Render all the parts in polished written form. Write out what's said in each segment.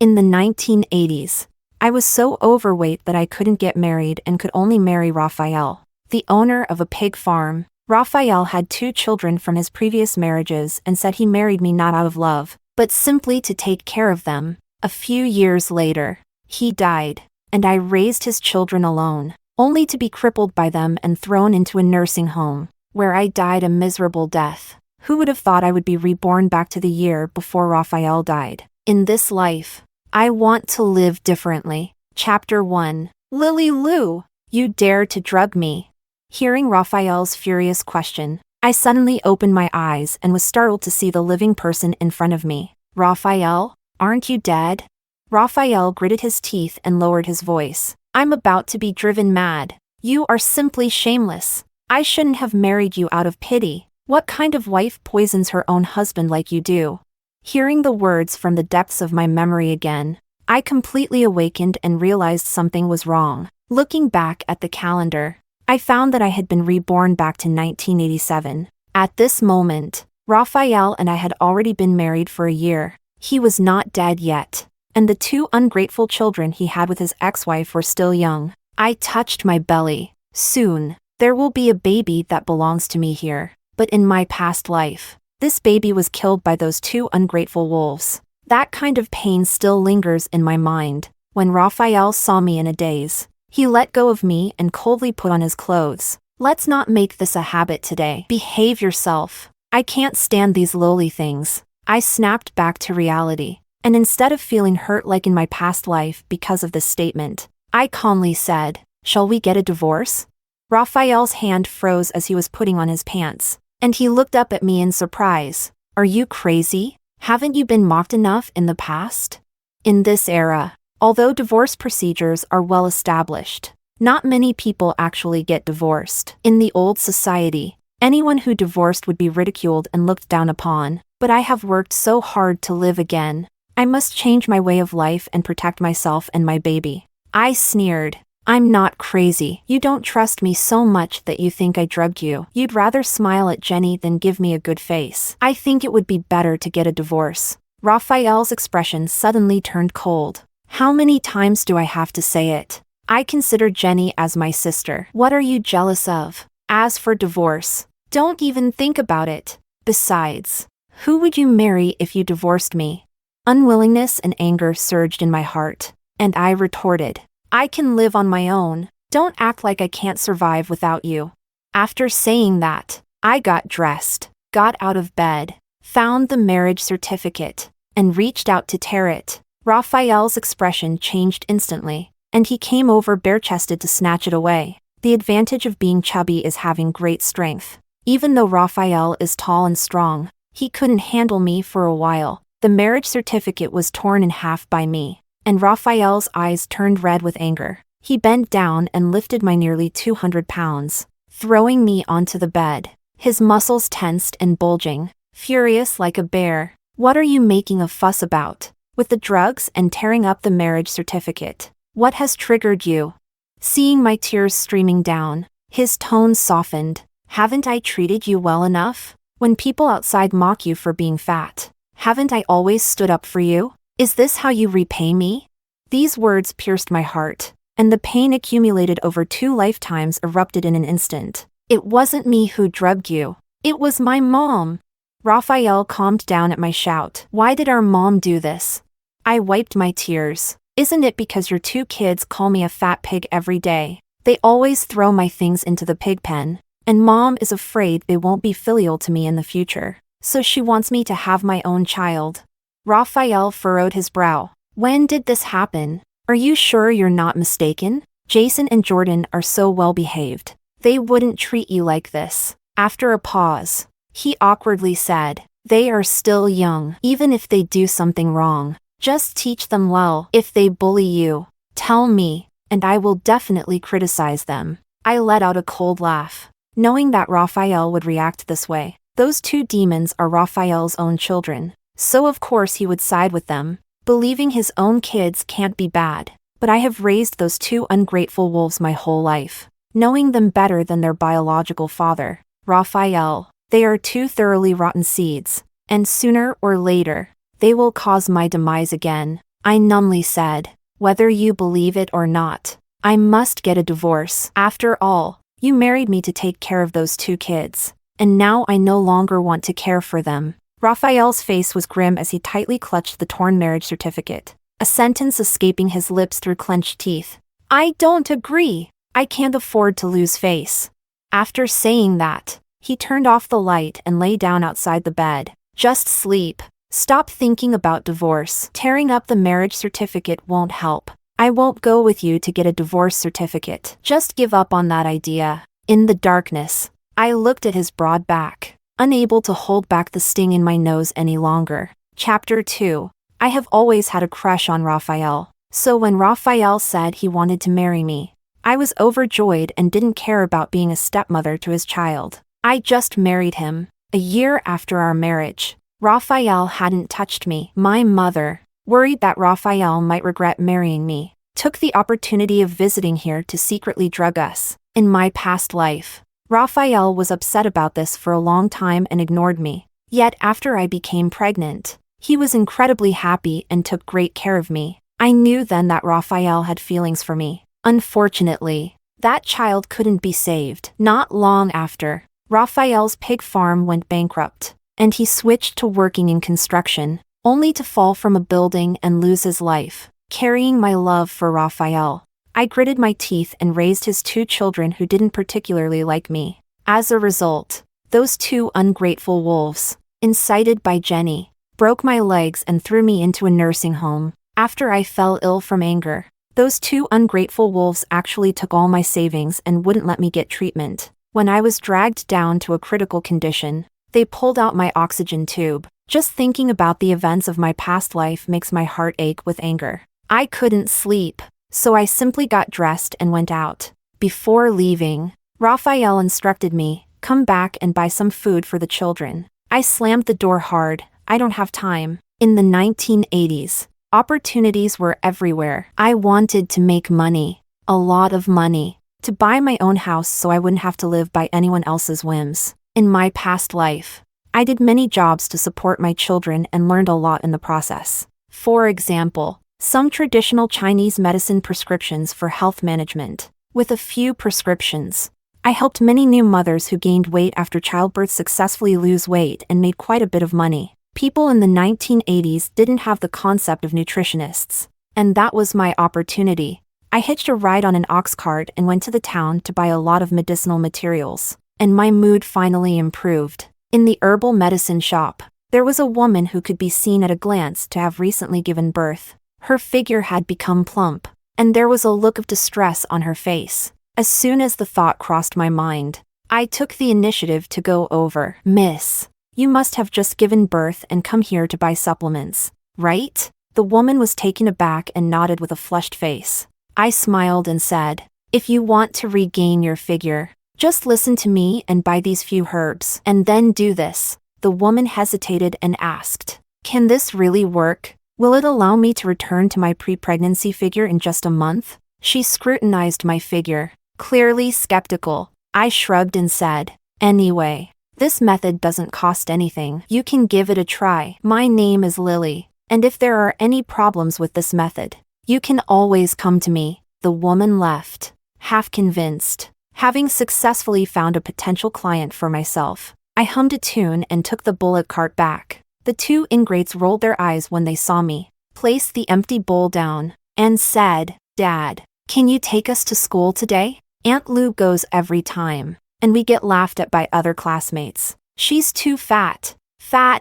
In the 1980s, I was so overweight that I couldn't get married and could only marry Raphael, the owner of a pig farm. Raphael had 2 children from his previous marriages and said he married me not out of love, but simply to take care of them. A few years later, he died, and I raised his children alone, only to be crippled by them and thrown into a nursing home, where I died a miserable death. Who would have thought I would be reborn back to the year before Raphael died? In this life, I want to live differently. Chapter 1. Lily Lou, you dare to drug me. Hearing Raphael's furious question, I suddenly opened my eyes and was startled to see the living person in front of me. Raphael, aren't you dead? Raphael gritted his teeth and lowered his voice. I'm about to be driven mad. You are simply shameless. I shouldn't have married you out of pity. What kind of wife poisons her own husband like you do? Hearing the words from the depths of my memory again, I completely awakened and realized something was wrong. Looking back at the calendar, I found that I had been reborn back to 1987. At this moment, Raphael and I had already been married for a year. He was not dead yet, and the 2 ungrateful children he had with his ex-wife were still young. I touched my belly. Soon, there will be a baby that belongs to me here. But in my past life, this baby was killed by those 2 ungrateful wolves. That kind of pain still lingers in my mind. When Raphael saw me in a daze, he let go of me and coldly put on his clothes. Let's not make this a habit today. Behave yourself. I can't stand these lowly things. I snapped back to reality, and instead of feeling hurt like in my past life because of this statement, I calmly said, "Shall we get a divorce?" Raphael's hand froze as he was putting on his pants, and he looked up at me in surprise. Are you crazy? Haven't you been mocked enough in the past? In this era, although divorce procedures are well established, not many people actually get divorced. In the old society, anyone who divorced would be ridiculed and looked down upon. But I have worked so hard to live again. I must change my way of life and protect myself and my baby. I sneered. I'm not crazy. You don't trust me so much that you think I drugged you. You'd rather smile at Jenny than give me a good face. I think it would be better to get a divorce. Raphael's expression suddenly turned cold. How many times do I have to say it? I consider Jenny as my sister. What are you jealous of? As for divorce, don't even think about it. Besides, who would you marry if you divorced me? Unwillingness and anger surged in my heart, and I retorted, I can live on my own. Don't act like I can't survive without you. After saying that, I got dressed, got out of bed, found the marriage certificate, and reached out to tear it. Raphael's expression changed instantly, and he came over bare-chested to snatch it away. The advantage of being chubby is having great strength. Even though Raphael is tall and strong, he couldn't handle me for a while. The marriage certificate was torn in half by me, and Raphael's eyes turned red with anger. He bent down and lifted my nearly 200 pounds, throwing me onto the bed, his muscles tensed and bulging, furious like a bear. What are you making a fuss about? With the drugs and tearing up the marriage certificate, what has triggered you? Seeing my tears streaming down, his tone softened. Haven't I treated you well enough? When people outside mock you for being fat, haven't I always stood up for you? Is this how you repay me? These words pierced my heart, and the pain accumulated over 2 lifetimes erupted in an instant. It wasn't me who drugged you. It was my mom. Raphael calmed down at my shout. Why did our mom do this? I wiped my tears. Isn't it because your 2 kids call me a fat pig every day? They always throw my things into the pig pen, and mom is afraid they won't be filial to me in the future, so she wants me to have my own child. Raphael furrowed his brow. When did this happen? Are you sure you're not mistaken? Jason and Jordan are so well behaved. They wouldn't treat you like this. After a pause, he awkwardly said, they are still young. Even if they do something wrong, just teach them well. If they bully you, tell me, and I will definitely criticize them. I let out a cold laugh, knowing that Raphael would react this way. Those 2 demons are Raphael's own children, so of course he would side with them, believing his own kids can't be bad. But I have raised those 2 ungrateful wolves my whole life, knowing them better than their biological father, Raphael. They are 2 thoroughly rotten seeds, and sooner or later, they will cause my demise again. I numbly said. Whether you believe it or not, I must get a divorce. After all, you married me to take care of those 2 kids, and now I no longer want to care for them. Raphael's face was grim as he tightly clutched the torn marriage certificate, a sentence escaping his lips through clenched teeth. I don't agree. I can't afford to lose face. After saying that, he turned off the light and lay down outside the bed. Just sleep. Stop thinking about divorce. Tearing up the marriage certificate won't help. I won't go with you to get a divorce certificate. Just give up on that idea. In the darkness, I looked at his broad back, unable to hold back the sting in my nose any longer. Chapter 2. I have always had a crush on Raphael, so when Raphael said he wanted to marry me, I was overjoyed and didn't care about being a stepmother to his child. I just married him. A year after our marriage, Raphael hadn't touched me. My mother, worried that Raphael might regret marrying me, took the opportunity of visiting here to secretly drug us. In my past life, Raphael was upset about this for a long time and ignored me. Yet after I became pregnant, he was incredibly happy and took great care of me. I knew then that Raphael had feelings for me. Unfortunately, that child couldn't be saved. Not long after, Raphael's pig farm went bankrupt, and he switched to working in construction, only to fall from a building and lose his life. Carrying my love for Raphael, I gritted my teeth and raised his 2 children who didn't particularly like me. As a result, those 2 ungrateful wolves, incited by Jenny, broke my legs and threw me into a nursing home. After I fell ill from anger, those 2 ungrateful wolves actually took all my savings and wouldn't let me get treatment. When I was dragged down to a critical condition, they pulled out my oxygen tube. Just thinking about the events of my past life makes my heart ache with anger. I couldn't sleep, so I simply got dressed and went out. Before leaving, Raphael instructed me, come back and buy some food for the children. I slammed the door hard. I don't have time. In the 1980s, opportunities were everywhere. I wanted to make money, a lot of money, to buy my own house so I wouldn't have to live by anyone else's whims. In my past life, I did many jobs to support my children and learned a lot in the process. For example, some traditional Chinese medicine prescriptions for health management. With a few prescriptions, I helped many new mothers who gained weight after childbirth successfully lose weight and made quite a bit of money. People in the 1980s didn't have the concept of nutritionists, and that was my opportunity. I hitched a ride on an ox cart and went to the town to buy a lot of medicinal materials, and my mood finally improved. In the herbal medicine shop, there was a woman who could be seen at a glance to have recently given birth. Her figure had become plump, and there was a look of distress on her face. As soon as the thought crossed my mind, I took the initiative to go over. Miss, you must have just given birth and come here to buy supplements, right? The woman was taken aback and nodded with a flushed face. I smiled and said, if you want to regain your figure, just listen to me and buy these few herbs, and then do this. The woman hesitated and asked, can this really work? Will it allow me to return to my pre-pregnancy figure in just a month? She scrutinized my figure, clearly skeptical. I shrugged and said, anyway, this method doesn't cost anything. You can give it a try. My name is Lily, and if there are any problems with this method, you can always come to me. The woman left, half convinced. Having successfully found a potential client for myself, I hummed a tune and took the bullock cart back. The 2 ingrates rolled their eyes when they saw me, placed the empty bowl down, and said, Dad, can you take us to school today? Aunt Lou goes every time, and we get laughed at by other classmates. She's too fat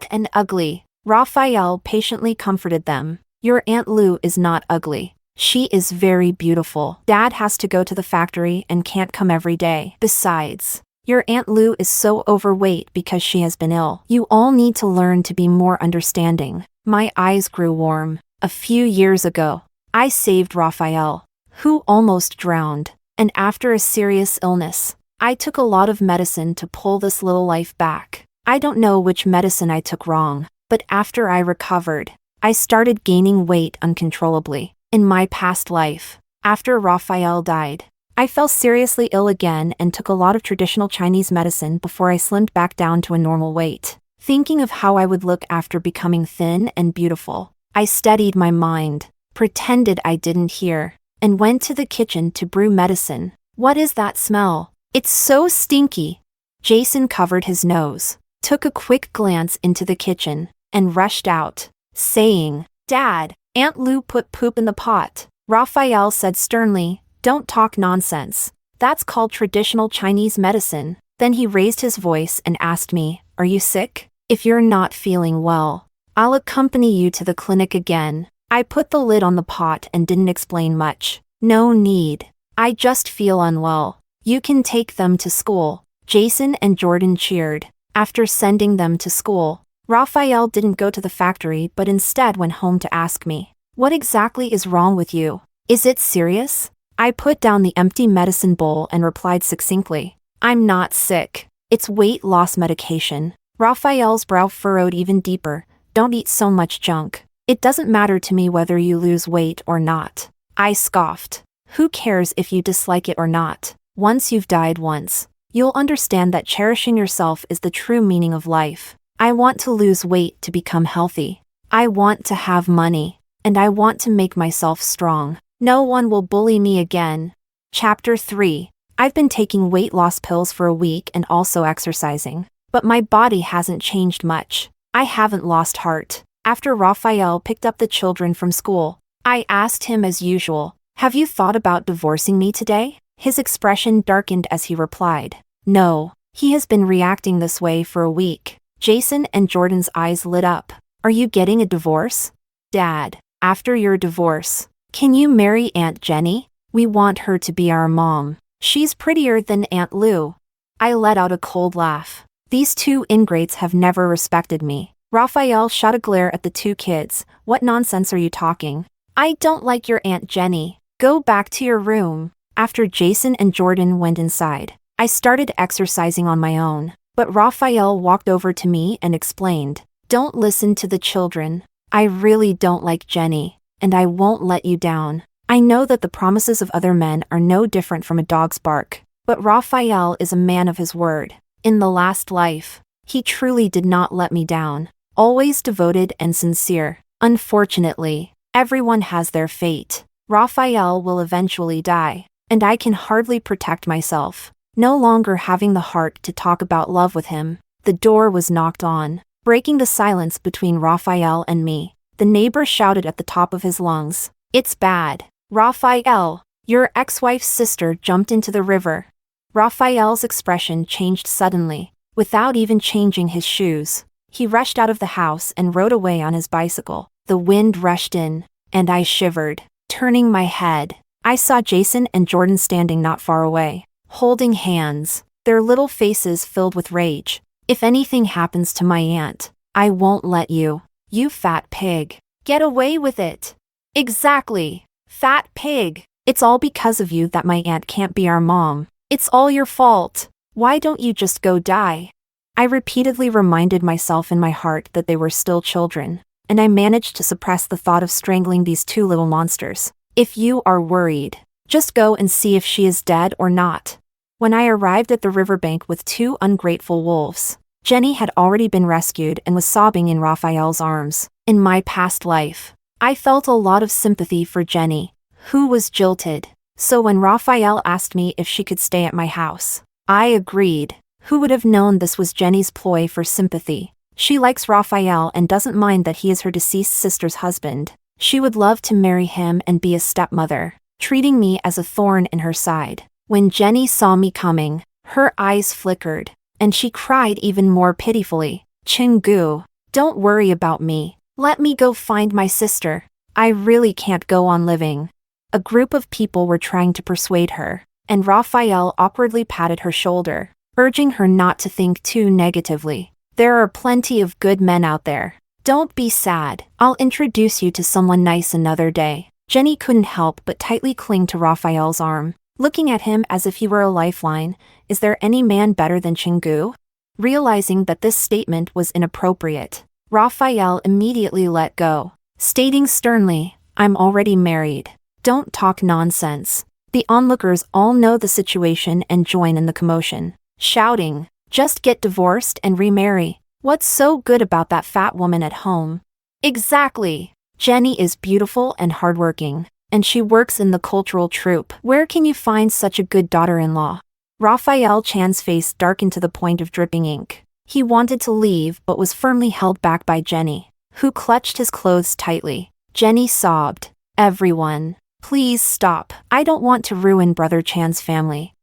and ugly. Raphael patiently comforted them. Your Aunt Lou is not ugly. She is very beautiful. Dad has to go to the factory and can't come every day. Besides, your Aunt Lou is so overweight because she has been ill. You all need to learn to be more understanding. My eyes grew warm. A few years ago, I saved Raphael, who almost drowned, and after a serious illness, I took a lot of medicine to pull this little life back. I don't know which medicine I took wrong, but after I recovered, I started gaining weight uncontrollably. In my past life, after Raphael died, I fell seriously ill again and took a lot of traditional Chinese medicine before I slimmed back down to a normal weight, thinking of how I would look after becoming thin and beautiful. I steadied my mind, pretended I didn't hear, and went to the kitchen to brew medicine. What is that smell? It's so stinky. Jason covered his nose, took a quick glance into the kitchen, and rushed out, saying, "Dad, Aunt Lou put poop in the pot." Raphael said sternly, "Don't talk nonsense. That's called traditional Chinese medicine." Then he raised his voice and asked me, "Are you sick? If you're not feeling well, I'll accompany you to the clinic again." I put the lid on the pot and didn't explain much. "No need. I just feel unwell. You can take them to school." Jason and Jordan cheered. After sending them to school, Raphael didn't go to the factory but instead went home to ask me, "What exactly is wrong with you? Is it serious?" I put down the empty medicine bowl and replied succinctly, "I'm not sick. It's weight loss medication." Raphael's brow furrowed even deeper. "Don't eat so much junk. It doesn't matter to me whether you lose weight or not." I scoffed. "Who cares if you dislike it or not? Once you've died once, you'll understand that cherishing yourself is the true meaning of life. I want to lose weight to become healthy. I want to have money. And I want to make myself strong. No one will bully me again." Chapter 3. I've been taking weight loss pills for a week and also exercising. But my body hasn't changed much. I haven't lost heart. After Raphael picked up the children from school, I asked him as usual, "Have you thought about divorcing me today?" His expression darkened as he replied, "No." He has been reacting this way for a week. Jason and Jordan's eyes lit up. "Are you getting a divorce?" "Dad, after your divorce, can you marry Aunt Jenny? We want her to be our mom. She's prettier than Aunt Lou." I let out a cold laugh. These two ingrates have never respected me. Raphael shot a glare at the two kids. "What nonsense are you talking? I don't like your Aunt Jenny. Go back to your room." After Jason and Jordan went inside, I started exercising on my own. But Raphael walked over to me and explained, "Don't listen to the children. I really don't like Jenny, and I won't let you down. I know that the promises of other men are no different from a dog's bark, but Raphael is a man of his word. In the last life, he truly did not let me down. Always devoted and sincere. Unfortunately, everyone has their fate. Raphael will eventually die, and I can hardly protect myself. No longer having the heart to talk about love with him, the door was knocked on, breaking the silence between Raphael and me. The neighbor shouted at the top of his lungs, "It's bad. Raphael, your ex-wife's sister jumped into the river." Raphael's expression changed suddenly. Without even changing his shoes, he rushed out of the house and rode away on his bicycle. The wind rushed in, and I shivered. Turning my head, I saw Jason and Jordan standing not far away, holding hands, their little faces filled with rage. "If anything happens to my aunt, I won't let you. You fat pig. Get away with it." "Exactly. Fat pig. It's all because of you that my aunt can't be our mom. It's all your fault. Why don't you just go die?" I repeatedly reminded myself in my heart that they were still children, and I managed to suppress the thought of strangling these two little monsters. "If you are worried, just go and see if she is dead or not." When I arrived at the riverbank with two ungrateful wolves, Jenny had already been rescued and was sobbing in Raphael's arms. In my past life, I felt a lot of sympathy for Jenny, who was jilted. So when Raphael asked me if she could stay at my house, I agreed. Who would have known this was Jenny's ploy for sympathy? She likes Raphael and doesn't mind that he is her deceased sister's husband. She would love to marry him and be a stepmother, treating me as a thorn in her side. When Jenny saw me coming, her eyes flickered, and she cried even more pitifully. "Chingu, don't worry about me. Let me go find my sister. I really can't go on living." A group of people were trying to persuade her, and Raphael awkwardly patted her shoulder, urging her not to think too negatively. "There are plenty of good men out there. Don't be sad. I'll introduce you to someone nice another day." Jenny couldn't help but tightly cling to Raphael's arm, looking at him as if he were a lifeline. Is there any man better than Chingu? Realizing that this statement was inappropriate, Raphael immediately let go, stating sternly, "I'm already married. Don't talk nonsense." The onlookers all know the situation and join in the commotion, shouting, "Just get divorced and remarry. What's so good about that fat woman at home?" "Exactly. Jenny is beautiful and hardworking, and she works in the cultural troupe. Where can you find such a good daughter-in-law? Raphael Chan's face darkened to the point of dripping ink. He wanted to leave but was firmly held back by Jenny, who clutched his clothes tightly. Jenny sobbed, "Everyone, please stop. I don't want to ruin Brother Chan's family."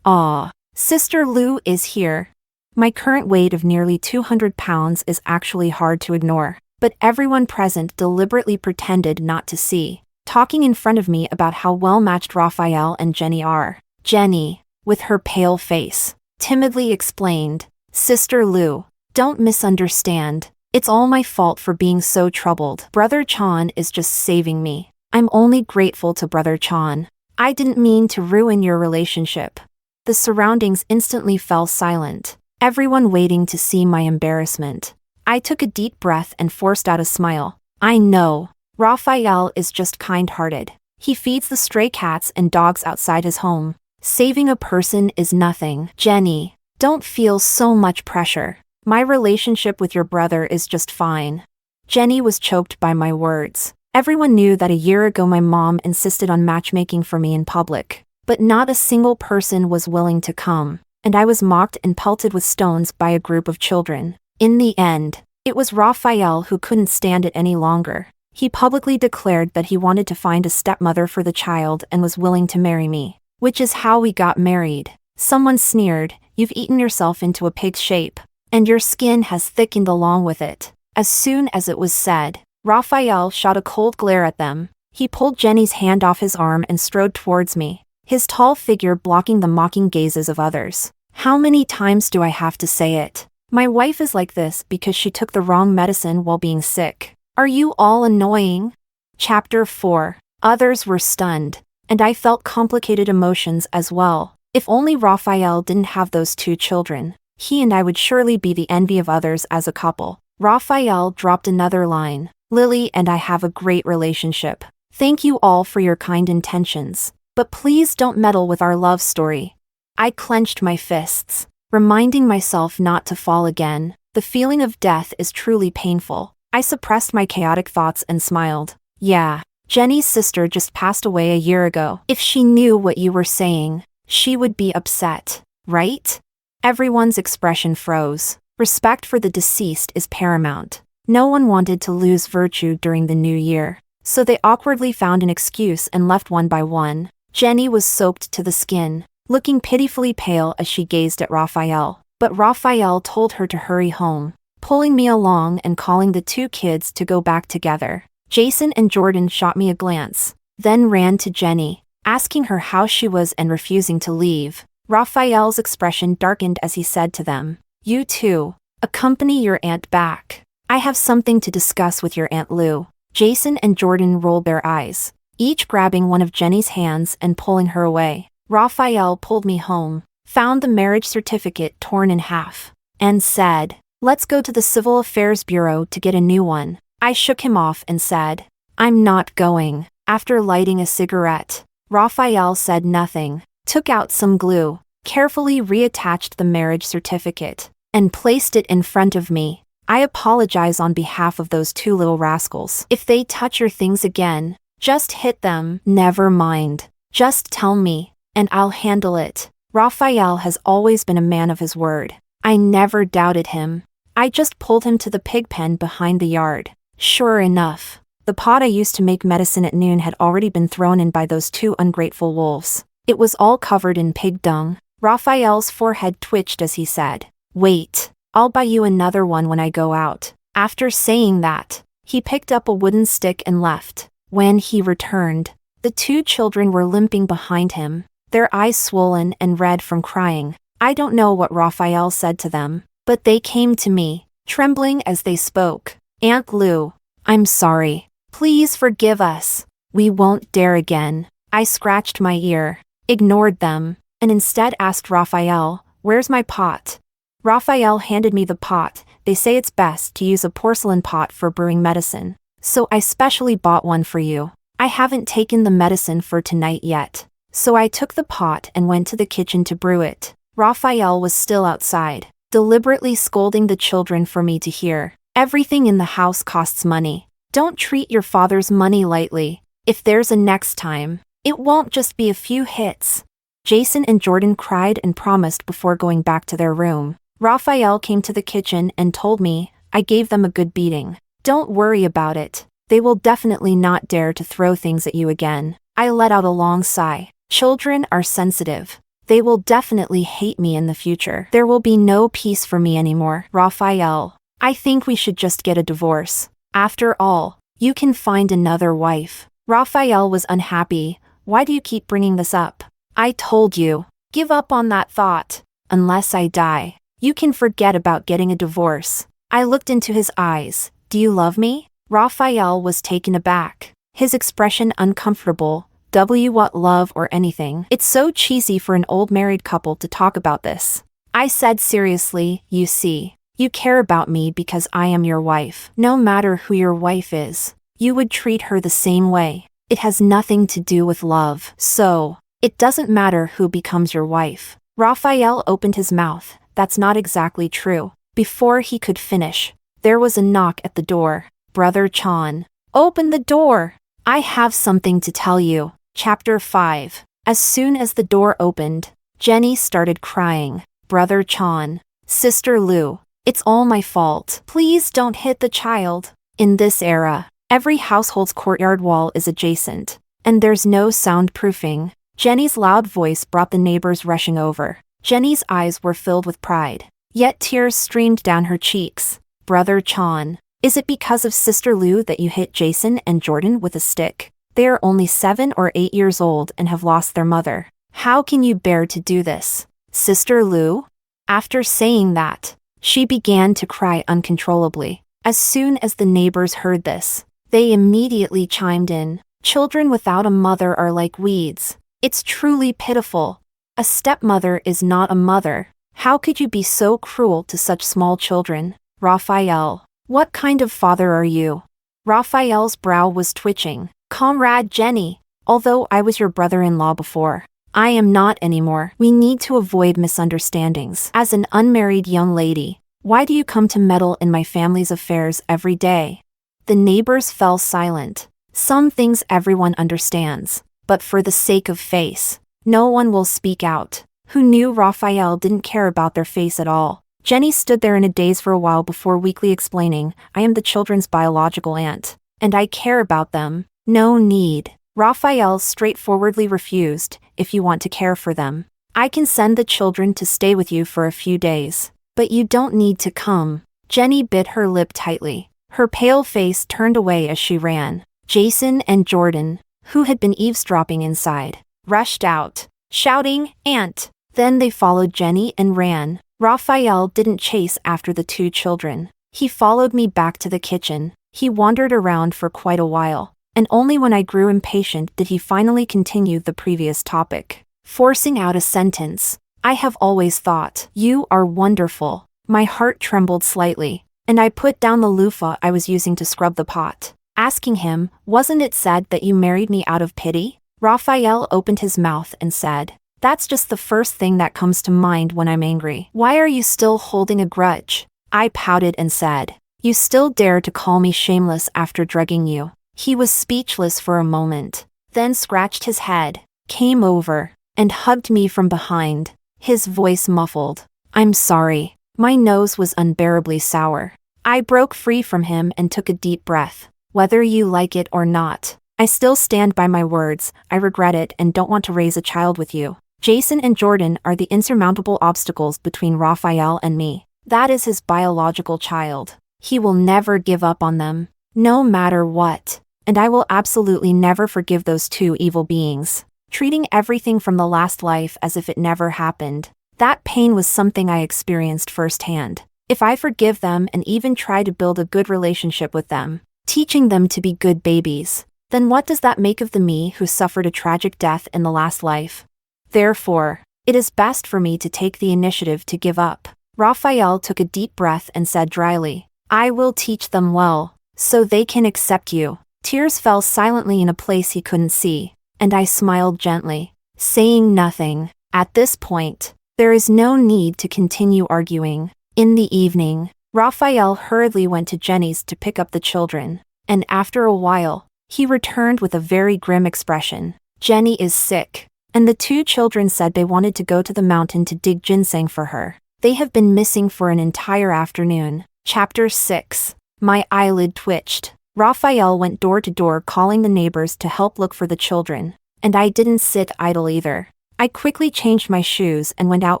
"Aw, Sister Lou is here." My current weight of nearly 200 pounds is actually hard to ignore, but everyone present deliberately pretended not to see, talking in front of me about how well-matched Raphael and Jenny are. Jenny, with her pale face, timidly explained, "Sister Lou, don't misunderstand. It's all my fault for being so troubled. Brother Chan is just saving me. I'm only grateful to Brother Chan. I didn't mean to ruin your relationship." The surroundings instantly fell silent, everyone waiting to see my embarrassment. I took a deep breath and forced out a smile. "I know. Raphael is just kind-hearted. He feeds the stray cats and dogs outside his home. Saving a person is nothing. Jenny, don't feel so much pressure. My relationship with your brother is just fine." Jenny was choked by my words. Everyone knew that a year ago my mom insisted on matchmaking for me in public, but not a single person was willing to come, and I was mocked and pelted with stones by a group of children. In the end, it was Raphael who couldn't stand it any longer. He publicly declared that he wanted to find a stepmother for the child and was willing to marry me, which is how we got married. Someone sneered, "You've eaten yourself into a pig's shape, and your skin has thickened along with it." As soon as it was said, Raphael shot a cold glare at them. He pulled Jenny's hand off his arm and strode towards me, his tall figure blocking the mocking gazes of others. How many times do I have to say it? My wife is like this because she took the wrong medicine while being sick. Are you all annoying? Chapter 4. Others were stunned, and I felt complicated emotions as well. If only Raphael didn't have those 2 children, he and I would surely be the envy of others as a couple. Raphael dropped another line. "Lily and I have a great relationship. Thank you all for your kind intentions, but please don't meddle with our love story." I clenched my fists, reminding myself not to fall again. The feeling of death is truly painful. I suppressed my chaotic thoughts and smiled. "Yeah, Jenny's sister just passed away a year ago. If she knew what you were saying, she would be upset, right?" Everyone's expression froze. Respect for the deceased is paramount. No one wanted to lose virtue during the new year, so they awkwardly found an excuse and left one by one. Jenny was soaked to the skin, looking pitifully pale as she gazed at Raphael, but Raphael told her to hurry home, pulling me along and calling the 2 kids to go back together. Jason and Jordan shot me a glance, then ran to Jenny, asking her how she was and refusing to leave. Raphael's expression darkened as he said to them, "You two, accompany your aunt back. I have something to discuss with your Aunt Lou." Jason and Jordan rolled their eyes, each grabbing one of Jenny's hands and pulling her away. Raphael pulled me home, found the marriage certificate torn in half, and said, "Let's go to the Civil Affairs Bureau to get a new one." I shook him off and said, "I'm not going." After lighting a cigarette, Raphael said nothing, took out some glue, carefully reattached the marriage certificate, and placed it in front of me. "I apologize on behalf of those 2 little rascals. If they touch your things again, just hit them." "Never mind. Just tell me, and I'll handle it." Raphael has always been a man of his word. I never doubted him. I just pulled him to the pig pen behind the yard. Sure enough, the pot I used to make medicine at noon had already been thrown in by those 2 ungrateful wolves. It was all covered in pig dung. Raphael's forehead twitched as he said, "Wait, I'll buy you another one when I go out." After saying that, he picked up a wooden stick and left. When he returned, the 2 children were limping behind him, their eyes swollen and red from crying. I don't know what Raphael said to them, but they came to me, trembling as they spoke. "Aunt Lou, I'm sorry. Please forgive us. We won't dare again." I scratched my ear, ignored them, and instead asked Raphael, "Where's my pot?" Raphael handed me the pot. "They say it's best to use a porcelain pot for brewing medicine, so I specially bought one for you. I haven't taken the medicine for tonight yet." So I took the pot and went to the kitchen to brew it. Raphael was still outside, deliberately scolding the children for me to hear. "Everything in the house costs money. Don't treat your father's money lightly. If there's a next time, it won't just be a few hits. Jason and Jordan cried and promised before going back to their room. Raphael came to the kitchen and told me, I gave them a good beating. Don't worry about it. They will definitely not dare to throw things at you again. I let out a long sigh. Children are sensitive. They will definitely hate me in the future. There will be no peace for me anymore. Raphael, I think we should just get a divorce. After all, you can find another wife. Raphael was unhappy. Why do you keep bringing this up? I told you. Give up on that thought. Unless I die, you can forget about getting a divorce. I looked into his eyes. Do you love me? Raphael was taken aback. His expression uncomfortable. What love or anything? It's so cheesy for an old married couple to talk about this. I said seriously, you see, you care about me because I am your wife. No matter who your wife is, you would treat her the same way. It has nothing to do with love. So, it doesn't matter who becomes your wife. Raphael opened his mouth. That's not exactly true. Before he could finish, there was a knock at the door. Brother Chan. Open the door. I have something to tell you. Chapter 5. As soon as the door opened, Jenny started crying. Brother Chan. Sister Lu. It's all my fault. Please don't hit the child. In this era, every household's courtyard wall is adjacent, and there's no soundproofing. Jenny's loud voice brought the neighbors rushing over. Jenny's eyes were filled with pride, yet tears streamed down her cheeks. Brother Chan. Is it because of Sister Lu that you hit Jason and Jordan with a stick? They are only 7 or 8 years old and have lost their mother. How can you bear to do this? Sister Lu? After saying that, she began to cry uncontrollably. As soon as the neighbors heard this, they immediately chimed in. Children without a mother are like weeds. It's truly pitiful. A stepmother is not a mother. How could you be so cruel to such small children? Raphael. What kind of father are you? Raphael's brow was twitching. Comrade Jenny, although I was your brother-in-law before, I am not anymore. We need to avoid misunderstandings. As an unmarried young lady, why do you come to meddle in my family's affairs every day? The neighbors fell silent. Some things everyone understands, but for the sake of face, no one will speak out. Who knew Raphael didn't care about their face at all? Jenny stood there in a daze for a while before weakly explaining, I am the children's biological aunt, and I care about them. No need. Raphael straightforwardly refused. If you want to care for them, I can send the children to stay with you for a few days, but you don't need to come. Jenny bit her lip tightly. Her pale face turned away as she ran. Jason and Jordan, who had been eavesdropping inside, rushed out, shouting, Aunt! Then they followed Jenny and ran. Raphael didn't chase after the 2 children. He followed me back to the kitchen. He wandered around for quite a while, and only when I grew impatient did he finally continue the previous topic, forcing out a sentence. I have always thought, you are wonderful. My heart trembled slightly, and I put down the loofah I was using to scrub the pot, asking him, wasn't it said that you married me out of pity? Raphael opened his mouth and said, that's just the first thing that comes to mind when I'm angry. Why are you still holding a grudge? I pouted and said, you still dare to call me shameless after drugging you. He was speechless for a moment, then scratched his head, came over, and hugged me from behind, his voice muffled. I'm sorry. My nose was unbearably sour. I broke free from him and took a deep breath. Whether you like it or not, I still stand by my words. I regret it and don't want to raise a child with you. Jason and Jordan are the insurmountable obstacles between Raphael and me. That is his biological child. He will never give up on them, no matter what. And I will absolutely never forgive those 2 evil beings, treating everything from the last life as if it never happened. That pain was something I experienced firsthand. If I forgive them and even try to build a good relationship with them, teaching them to be good babies, then what does that make of the me who suffered a tragic death in the last life? Therefore, it is best for me to take the initiative to give up. Raphael took a deep breath and said dryly, I will teach them well, so they can accept you. Tears fell silently in a place he couldn't see, and I smiled gently, saying nothing. At this point, there is no need to continue arguing. In the evening, Raphael hurriedly went to Jenny's to pick up the children. and after a while, he returned with a very grim expression. Jenny is sick. And the two children said they wanted to go to the mountain to dig ginseng for her. They have been missing for an entire afternoon. Chapter 6. My eyelid twitched. Raphael went door to door calling the neighbors to help look for the children. And I didn't sit idle either. I quickly changed my shoes and went out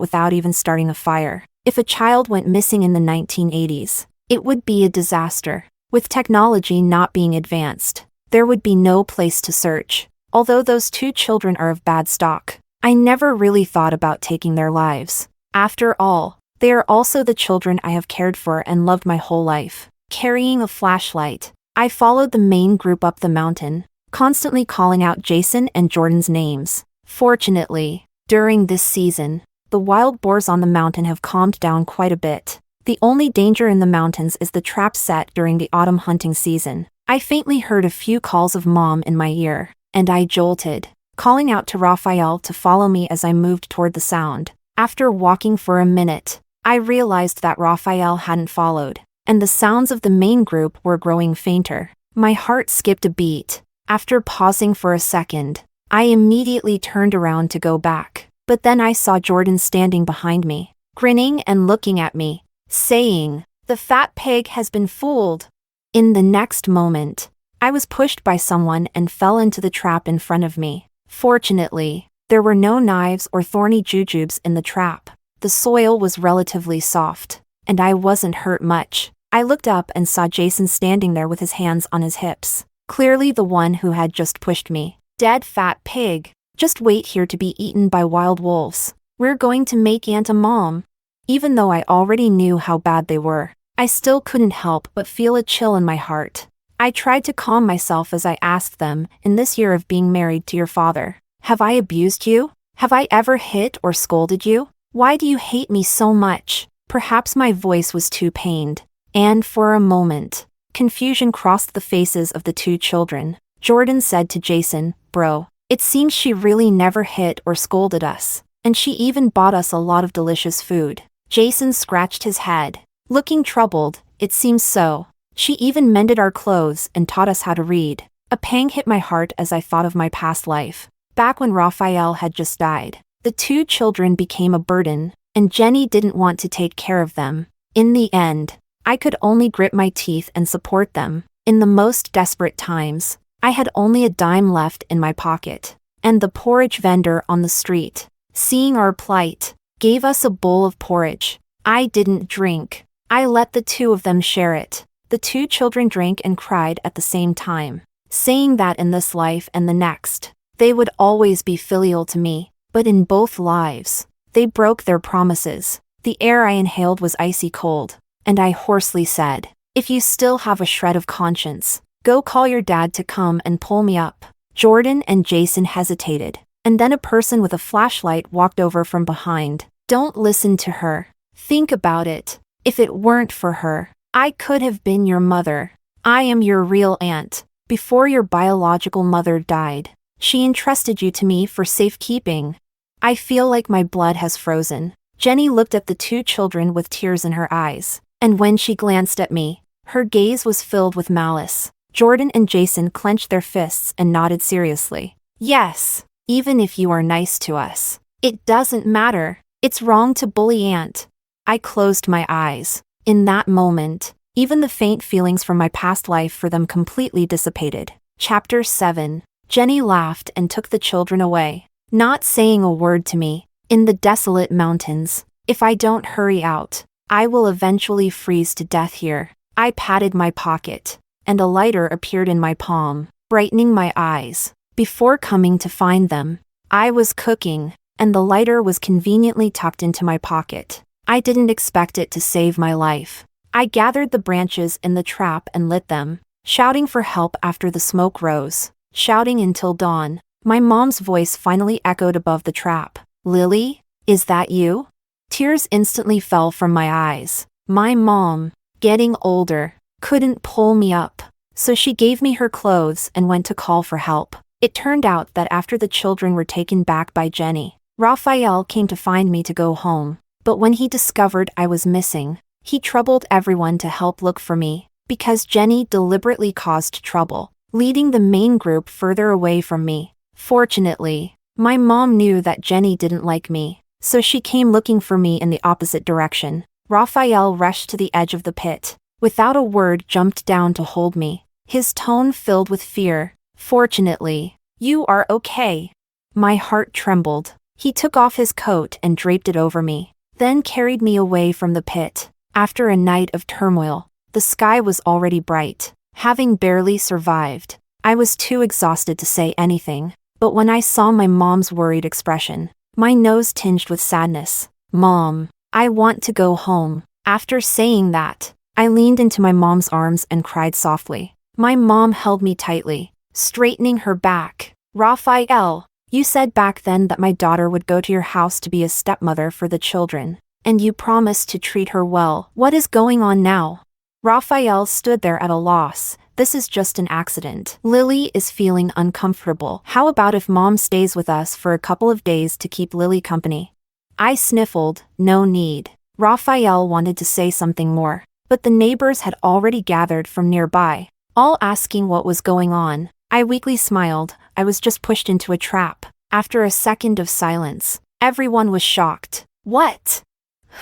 without even starting a fire. If a child went missing in the 1980s, it would be a disaster. With technology not being advanced, there would be no place to search. Although those two children are of bad stock, I never really thought about taking their lives. After all, they are also the children I have cared for and loved my whole life. Carrying a flashlight, I followed the main group up the mountain, constantly calling out Jason and Jordan's names. Fortunately, during this season, the wild boars on the mountain have calmed down quite a bit. The only danger in the mountains is the trap set during the autumn hunting season. I faintly heard a few calls of Mom in my ear, and I jolted, calling out to Raphael to follow me as I moved toward the sound. After walking for a minute, I realized that Raphael hadn't followed, and the sounds of the main group were growing fainter. My heart skipped a beat. After pausing for a second, I immediately turned around to go back, but then I saw Jordan standing behind me, grinning and looking at me, saying, "The fat pig has been fooled." In the next moment, I was pushed by someone and fell into the trap in front of me. Fortunately, there were no knives or thorny jujubes in the trap. The soil was relatively soft, and I wasn't hurt much. I looked up and saw Jason standing there with his hands on his hips, clearly the one who had just pushed me. "Dead fat pig. Just wait here to be eaten by wild wolves. We're going to make Aunt a Mom." Even though I already knew how bad they were, I still couldn't help but feel a chill in my heart. I tried to calm myself as I asked them, "In this year of being married to your father, have I abused you? Have I ever hit or scolded you? Why do you hate me so much?" Perhaps my voice was too pained, and for a moment, confusion crossed the faces of the two children. Jordan said to Jason, "Bro, it seems she really never hit or scolded us, and she even bought us a lot of delicious food." Jason scratched his head, looking troubled. "It seems so. She even mended our clothes and taught us how to read." A pang hit my heart as I thought of my past life. Back when Raphael had just died, the two children became a burden, and Jenny didn't want to take care of them. In the end, I could only grit my teeth and support them. In the most desperate times, I had only a dime left in my pocket, and the porridge vendor on the street, seeing our plight, gave us a bowl of porridge. I didn't drink. I let the two of them share it. The two children drank and cried at the same time, saying that in this life and the next, they would always be filial to me. But in both lives, they broke their promises. The air I inhaled was icy cold, and I hoarsely said, "If you still have a shred of conscience, go call your dad to come and pull me up." Jordan and Jason hesitated, and then a person with a flashlight walked over from behind. "Don't listen to her. Think about it. If it weren't for her, I could have been your mother. I am your real aunt. Before your biological mother died, she entrusted you to me for safekeeping." I feel like my blood has frozen. Jenny looked at the two children with tears in her eyes, and when she glanced at me, her gaze was filled with malice. Jordan and Jason clenched their fists and nodded seriously. "Yes, even if you are nice to us, it doesn't matter. It's wrong to bully Aunt." I closed my eyes. In that moment, even the faint feelings from my past life for them completely dissipated. Chapter 7. Jenny laughed and took the children away, not saying a word to me. "In the desolate mountains, if I don't hurry out, I will eventually freeze to death here." I patted my pocket, and a lighter appeared in my palm, brightening my eyes. Before coming to find them, I was cooking, and the lighter was conveniently tucked into my pocket. I didn't expect it to save my life. I gathered the branches in the trap and lit them, shouting for help after the smoke rose, shouting until dawn. My mom's voice finally echoed above the trap. "Lily, is that you?" Tears instantly fell from my eyes. My mom, getting older, couldn't pull me up, so she gave me her clothes and went to call for help. It turned out that after the children were taken back by Jenny, Raphael came to find me to go home. But when he discovered I was missing, he troubled everyone to help look for me. because Jenny deliberately caused trouble, leading the main group further away from me. Fortunately, my mom knew that Jenny didn't like me, so she came looking for me in the opposite direction. Raphael rushed to the edge of the pit. Without a word, jumped down to hold me, his tone filled with fear. Fortunately, you are okay. My heart trembled. He took off his coat and draped it over me, then carried me away from the pit. After a night of turmoil, the sky was already bright. Having barely survived, I was too exhausted to say anything, but when I saw my mom's worried expression, my nose tinged with sadness. Mom, I want to go home. After saying that, I leaned into my mom's arms and cried softly. My mom held me tightly, straightening her back. Raphael, you said back then that my daughter would go to your house to be a stepmother for the children, and you promised to treat her well. What is going on now? Raphael stood there at a loss. This is just an accident. Lily is feeling uncomfortable. How about if Mom stays with us for a couple of days to keep Lily company? I sniffled. No need. Raphael wanted to say something more, but the neighbors had already gathered from nearby, all asking what was going on. I weakly smiled. I was just pushed into a trap. After a second of silence, everyone was shocked. What?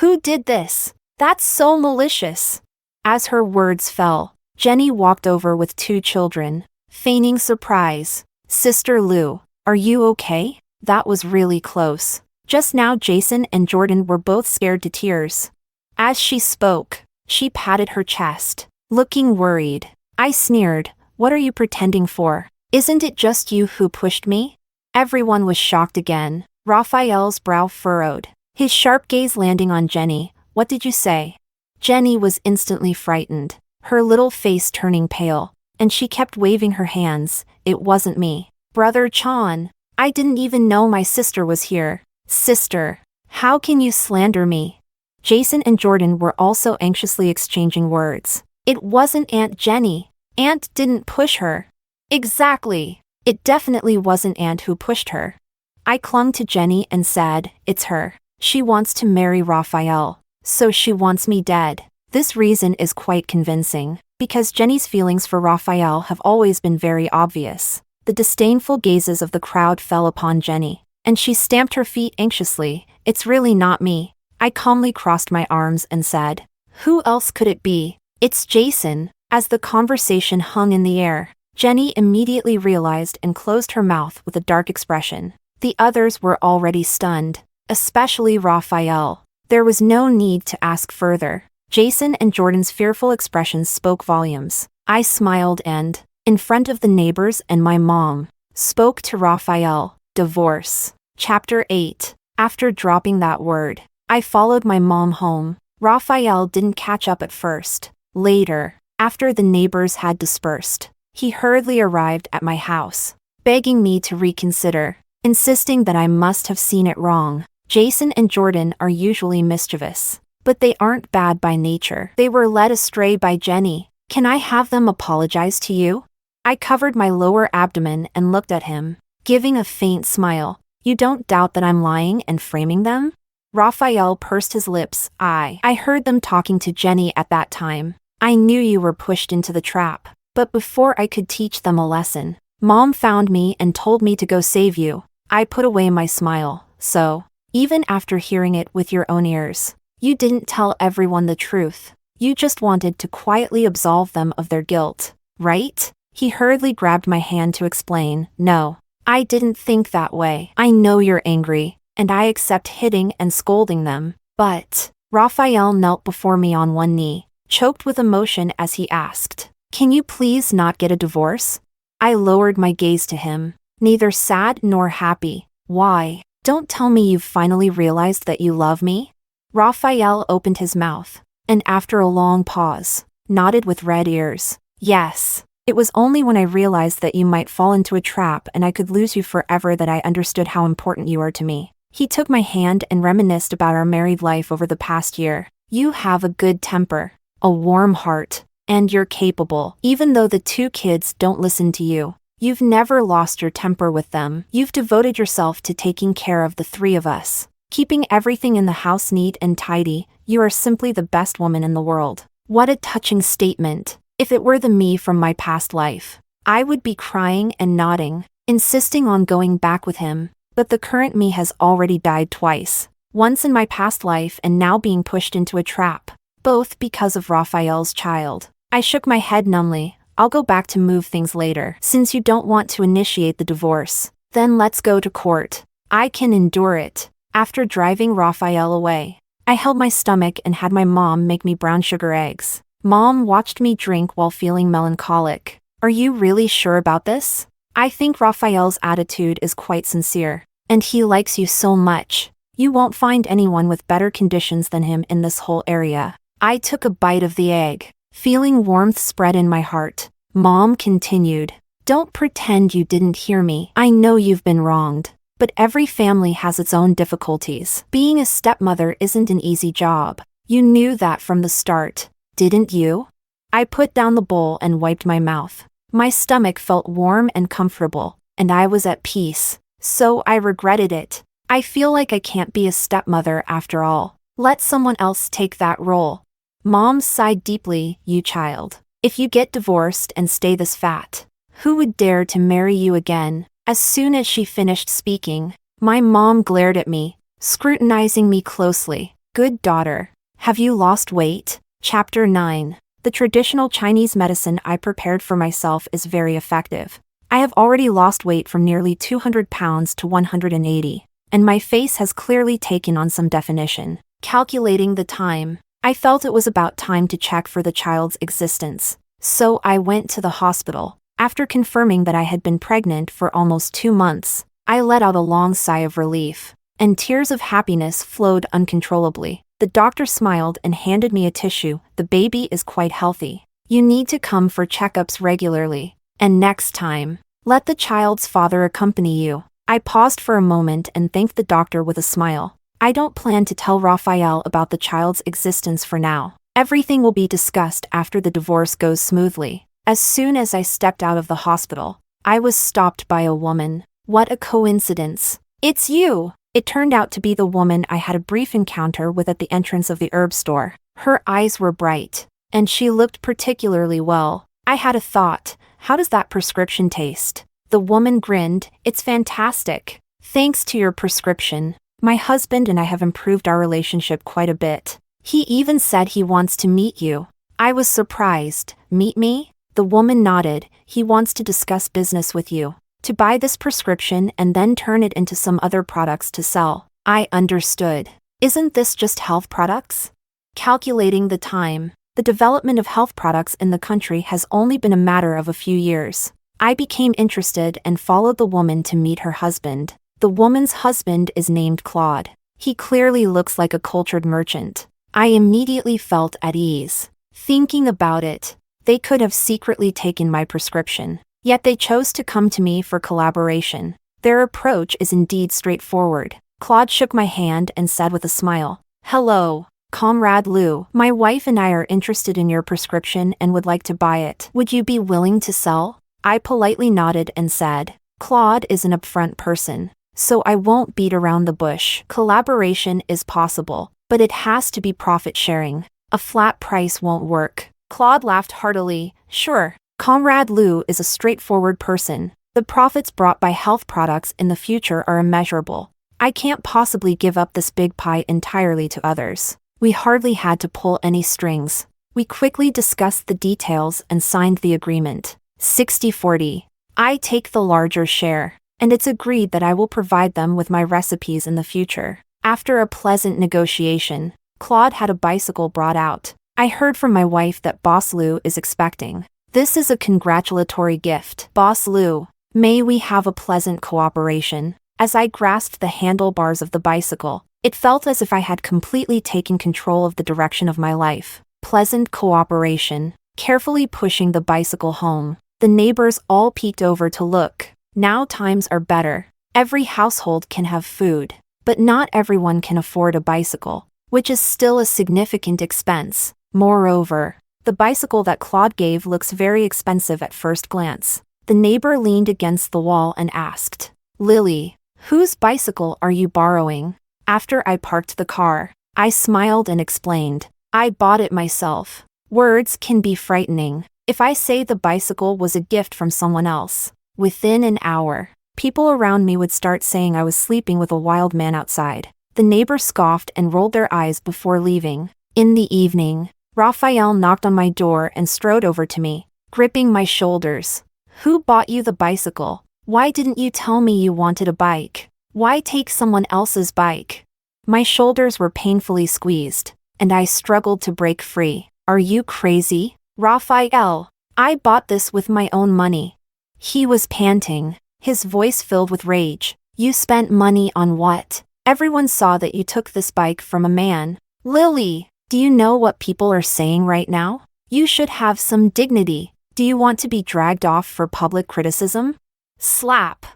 Who did this? That's so malicious. As her words fell, Jenny walked over with 2 children, feigning surprise. Sister Lou, are you okay? That was really close. Just now Jason and Jordan were both scared to tears. As she spoke, she patted her chest, looking worried. I sneered. What are you pretending for? Isn't it just you who pushed me? Everyone was shocked again. Raphael's brow furrowed, his sharp gaze landing on Jenny. What did you say? Jenny was instantly frightened, her little face turning pale, and she kept waving her hands. It wasn't me. Brother Chan, I didn't even know my sister was here. Sister, how can you slander me? Jason and Jordan were also anxiously exchanging words. It wasn't Aunt Jenny. Aunt didn't push her. Exactly. It definitely wasn't Aunt who pushed her. I clung to Jenny and said, it's her. She wants to marry Raphael, so she wants me dead. This reason is quite convincing, because Jenny's feelings for Raphael have always been very obvious. The disdainful gazes of the crowd fell upon Jenny, and she stamped her feet anxiously. It's really not me. I calmly crossed my arms and said, who else could it be? It's Jason. As the conversation hung in the air, Jenny immediately realized and closed her mouth with a dark expression. The others were already stunned, especially Raphael. There was no need to ask further. Jason and Jordan's fearful expressions spoke volumes. I smiled and, in front of the neighbors and my mom, spoke to Raphael. Divorce. Chapter 8. After dropping that word, I followed my mom home. Raphael didn't catch up at first. Later, after the neighbors had dispersed, he hurriedly arrived at my house, begging me to reconsider, insisting that I must have seen it wrong. Jason and Jordan are usually mischievous, but they aren't bad by nature. They were led astray by Jenny. Can I have them apologize to you? I covered my lower abdomen and looked at him, giving a faint smile. You don't doubt that I'm lying and framing them? Raphael pursed his lips. I heard them talking to Jenny at that time. I knew you were pushed into the trap, but before I could teach them a lesson, Mom found me and told me to go save you. I put away my smile. So, even after hearing it with your own ears, you didn't tell everyone the truth. You just wanted to quietly absolve them of their guilt, right? He hurriedly grabbed my hand to explain. No, I didn't think that way. I know you're angry, and I accept hitting and scolding them, but... Raphael knelt before me on one knee, choked with emotion as he asked, can you please not get a divorce? I lowered my gaze to him, neither sad nor happy. Why? Don't tell me you've finally realized that you love me? Raphael opened his mouth, and after a long pause, nodded with red ears. Yes. It was only when I realized that you might fall into a trap and I could lose you forever that I understood how important you are to me. He took my hand and reminisced about our married life over the past year. You have a good temper, a warm heart, and you're capable. Even though the 2 kids don't listen to you, you've never lost your temper with them. You've devoted yourself to taking care of the 3 of us, keeping everything in the house neat and tidy. You are simply the best woman in the world. What a touching statement. If it were the me from my past life, I would be crying and nodding, insisting on going back with him, but the current me has already died twice, once in my past life and now being pushed into a trap, both because of Raphael's child. I shook my head numbly. I'll go back to move things later. Since you don't want to initiate the divorce, then let's go to court. I can endure it. After driving Raphael away, I held my stomach and had my mom make me brown sugar eggs. Mom watched me drink while feeling melancholic. Are you really sure about this? I think Raphael's attitude is quite sincere, and he likes you so much. You won't find anyone with better conditions than him in this whole area. I took a bite of the egg, feeling warmth spread in my heart. Mom continued, "Don't pretend you didn't hear me. I know you've been wronged, but every family has its own difficulties. Being a stepmother isn't an easy job. You knew that from the start, didn't you?" I put down the bowl and wiped my mouth. My stomach felt warm and comfortable, and I was at peace, so I regretted it. I feel like I can't be a stepmother after all. Let someone else take that role. Mom sighed deeply. You child. If you get divorced and stay this fat, who would dare to marry you again? As soon as she finished speaking, my mom glared at me, scrutinizing me closely. Good daughter. Have you lost weight? Chapter 9. The traditional Chinese medicine I prepared for myself is very effective. I have already lost weight from nearly 200 pounds to 180, and my face has clearly taken on some definition. Calculating the time, I felt it was about time to check for the child's existence, so I went to the hospital. After confirming that I had been pregnant for almost 2 months, I let out a long sigh of relief, and tears of happiness flowed uncontrollably. The doctor smiled and handed me a tissue. The baby is quite healthy. You need to come for checkups regularly, and next time, let the child's father accompany you. I paused for a moment and thanked the doctor with a smile. I don't plan to tell Raphael about the child's existence for now. Everything will be discussed after the divorce goes smoothly. As soon as I stepped out of the hospital, I was stopped by a woman. What a coincidence. It's you! It turned out to be the woman I had a brief encounter with at the entrance of the herb store. Her eyes were bright, and she looked particularly well. I had a thought. How does that prescription taste? The woman grinned. It's fantastic. Thanks to your prescription, my husband and I have improved our relationship quite a bit. He even said he wants to meet you. I was surprised. Meet me? The woman nodded. He wants to discuss business with you. To buy this prescription and then turn it into some other products to sell. I understood. Isn't this just health products? Calculating the time, the development of health products in the country has only been a matter of a few years. I became interested and followed the woman to meet her husband. The woman's husband is named Claude. He clearly looks like a cultured merchant. I immediately felt at ease. Thinking about it, they could have secretly taken my prescription. Yet they chose to come to me for collaboration. Their approach is indeed straightforward. Claude shook my hand and said with a smile, "Hello, Comrade Liu. My wife and I are interested in your prescription and would like to buy it. Would you be willing to sell?" I politely nodded and said, "Claude is an upfront person, so I won't beat around the bush. Collaboration is possible, but it has to be profit-sharing. A flat price won't work." Claude laughed heartily. "Sure. Comrade Liu is a straightforward person. The profits brought by health products in the future are immeasurable. I can't possibly give up this big pie entirely to others." We hardly had to pull any strings. We quickly discussed the details and signed the agreement. 60-40. I take the larger share, and it's agreed that I will provide them with my recipes in the future. After a pleasant negotiation, Claude had a bicycle brought out. I heard from my wife that Boss Liu is expecting. This is a congratulatory gift. Boss Liu, may we have a pleasant cooperation. As I grasped the handlebars of the bicycle, it felt as if I had completely taken control of the direction of my life. Pleasant cooperation. Carefully pushing the bicycle home, the neighbors all peeked over to look. Now times are better. Every household can have food, but not everyone can afford a bicycle, which is still a significant expense. Moreover, the bicycle that Claude gave looks very expensive at first glance. The neighbor leaned against the wall and asked, "Lily, whose bicycle are you borrowing?" After I parked the car, I smiled and explained, "I bought it myself." Words can be frightening. If I say the bicycle was a gift from someone else, within an hour, people around me would start saying I was sleeping with a wild man outside. The neighbor scoffed and rolled their eyes before leaving. In the evening, Raphael knocked on my door and strode over to me, gripping my shoulders. Who bought you the bicycle? Why didn't you tell me you wanted a bike? Why take someone else's bike? My shoulders were painfully squeezed, and I struggled to break free. Are you crazy, Raphael? I bought this with my own money. He was panting, his voice filled with rage. You spent money on what? Everyone saw that you took this bike from a man. Lily, do you know what people are saying right now? You should have some dignity. Do you want to be dragged off for public criticism? Slap.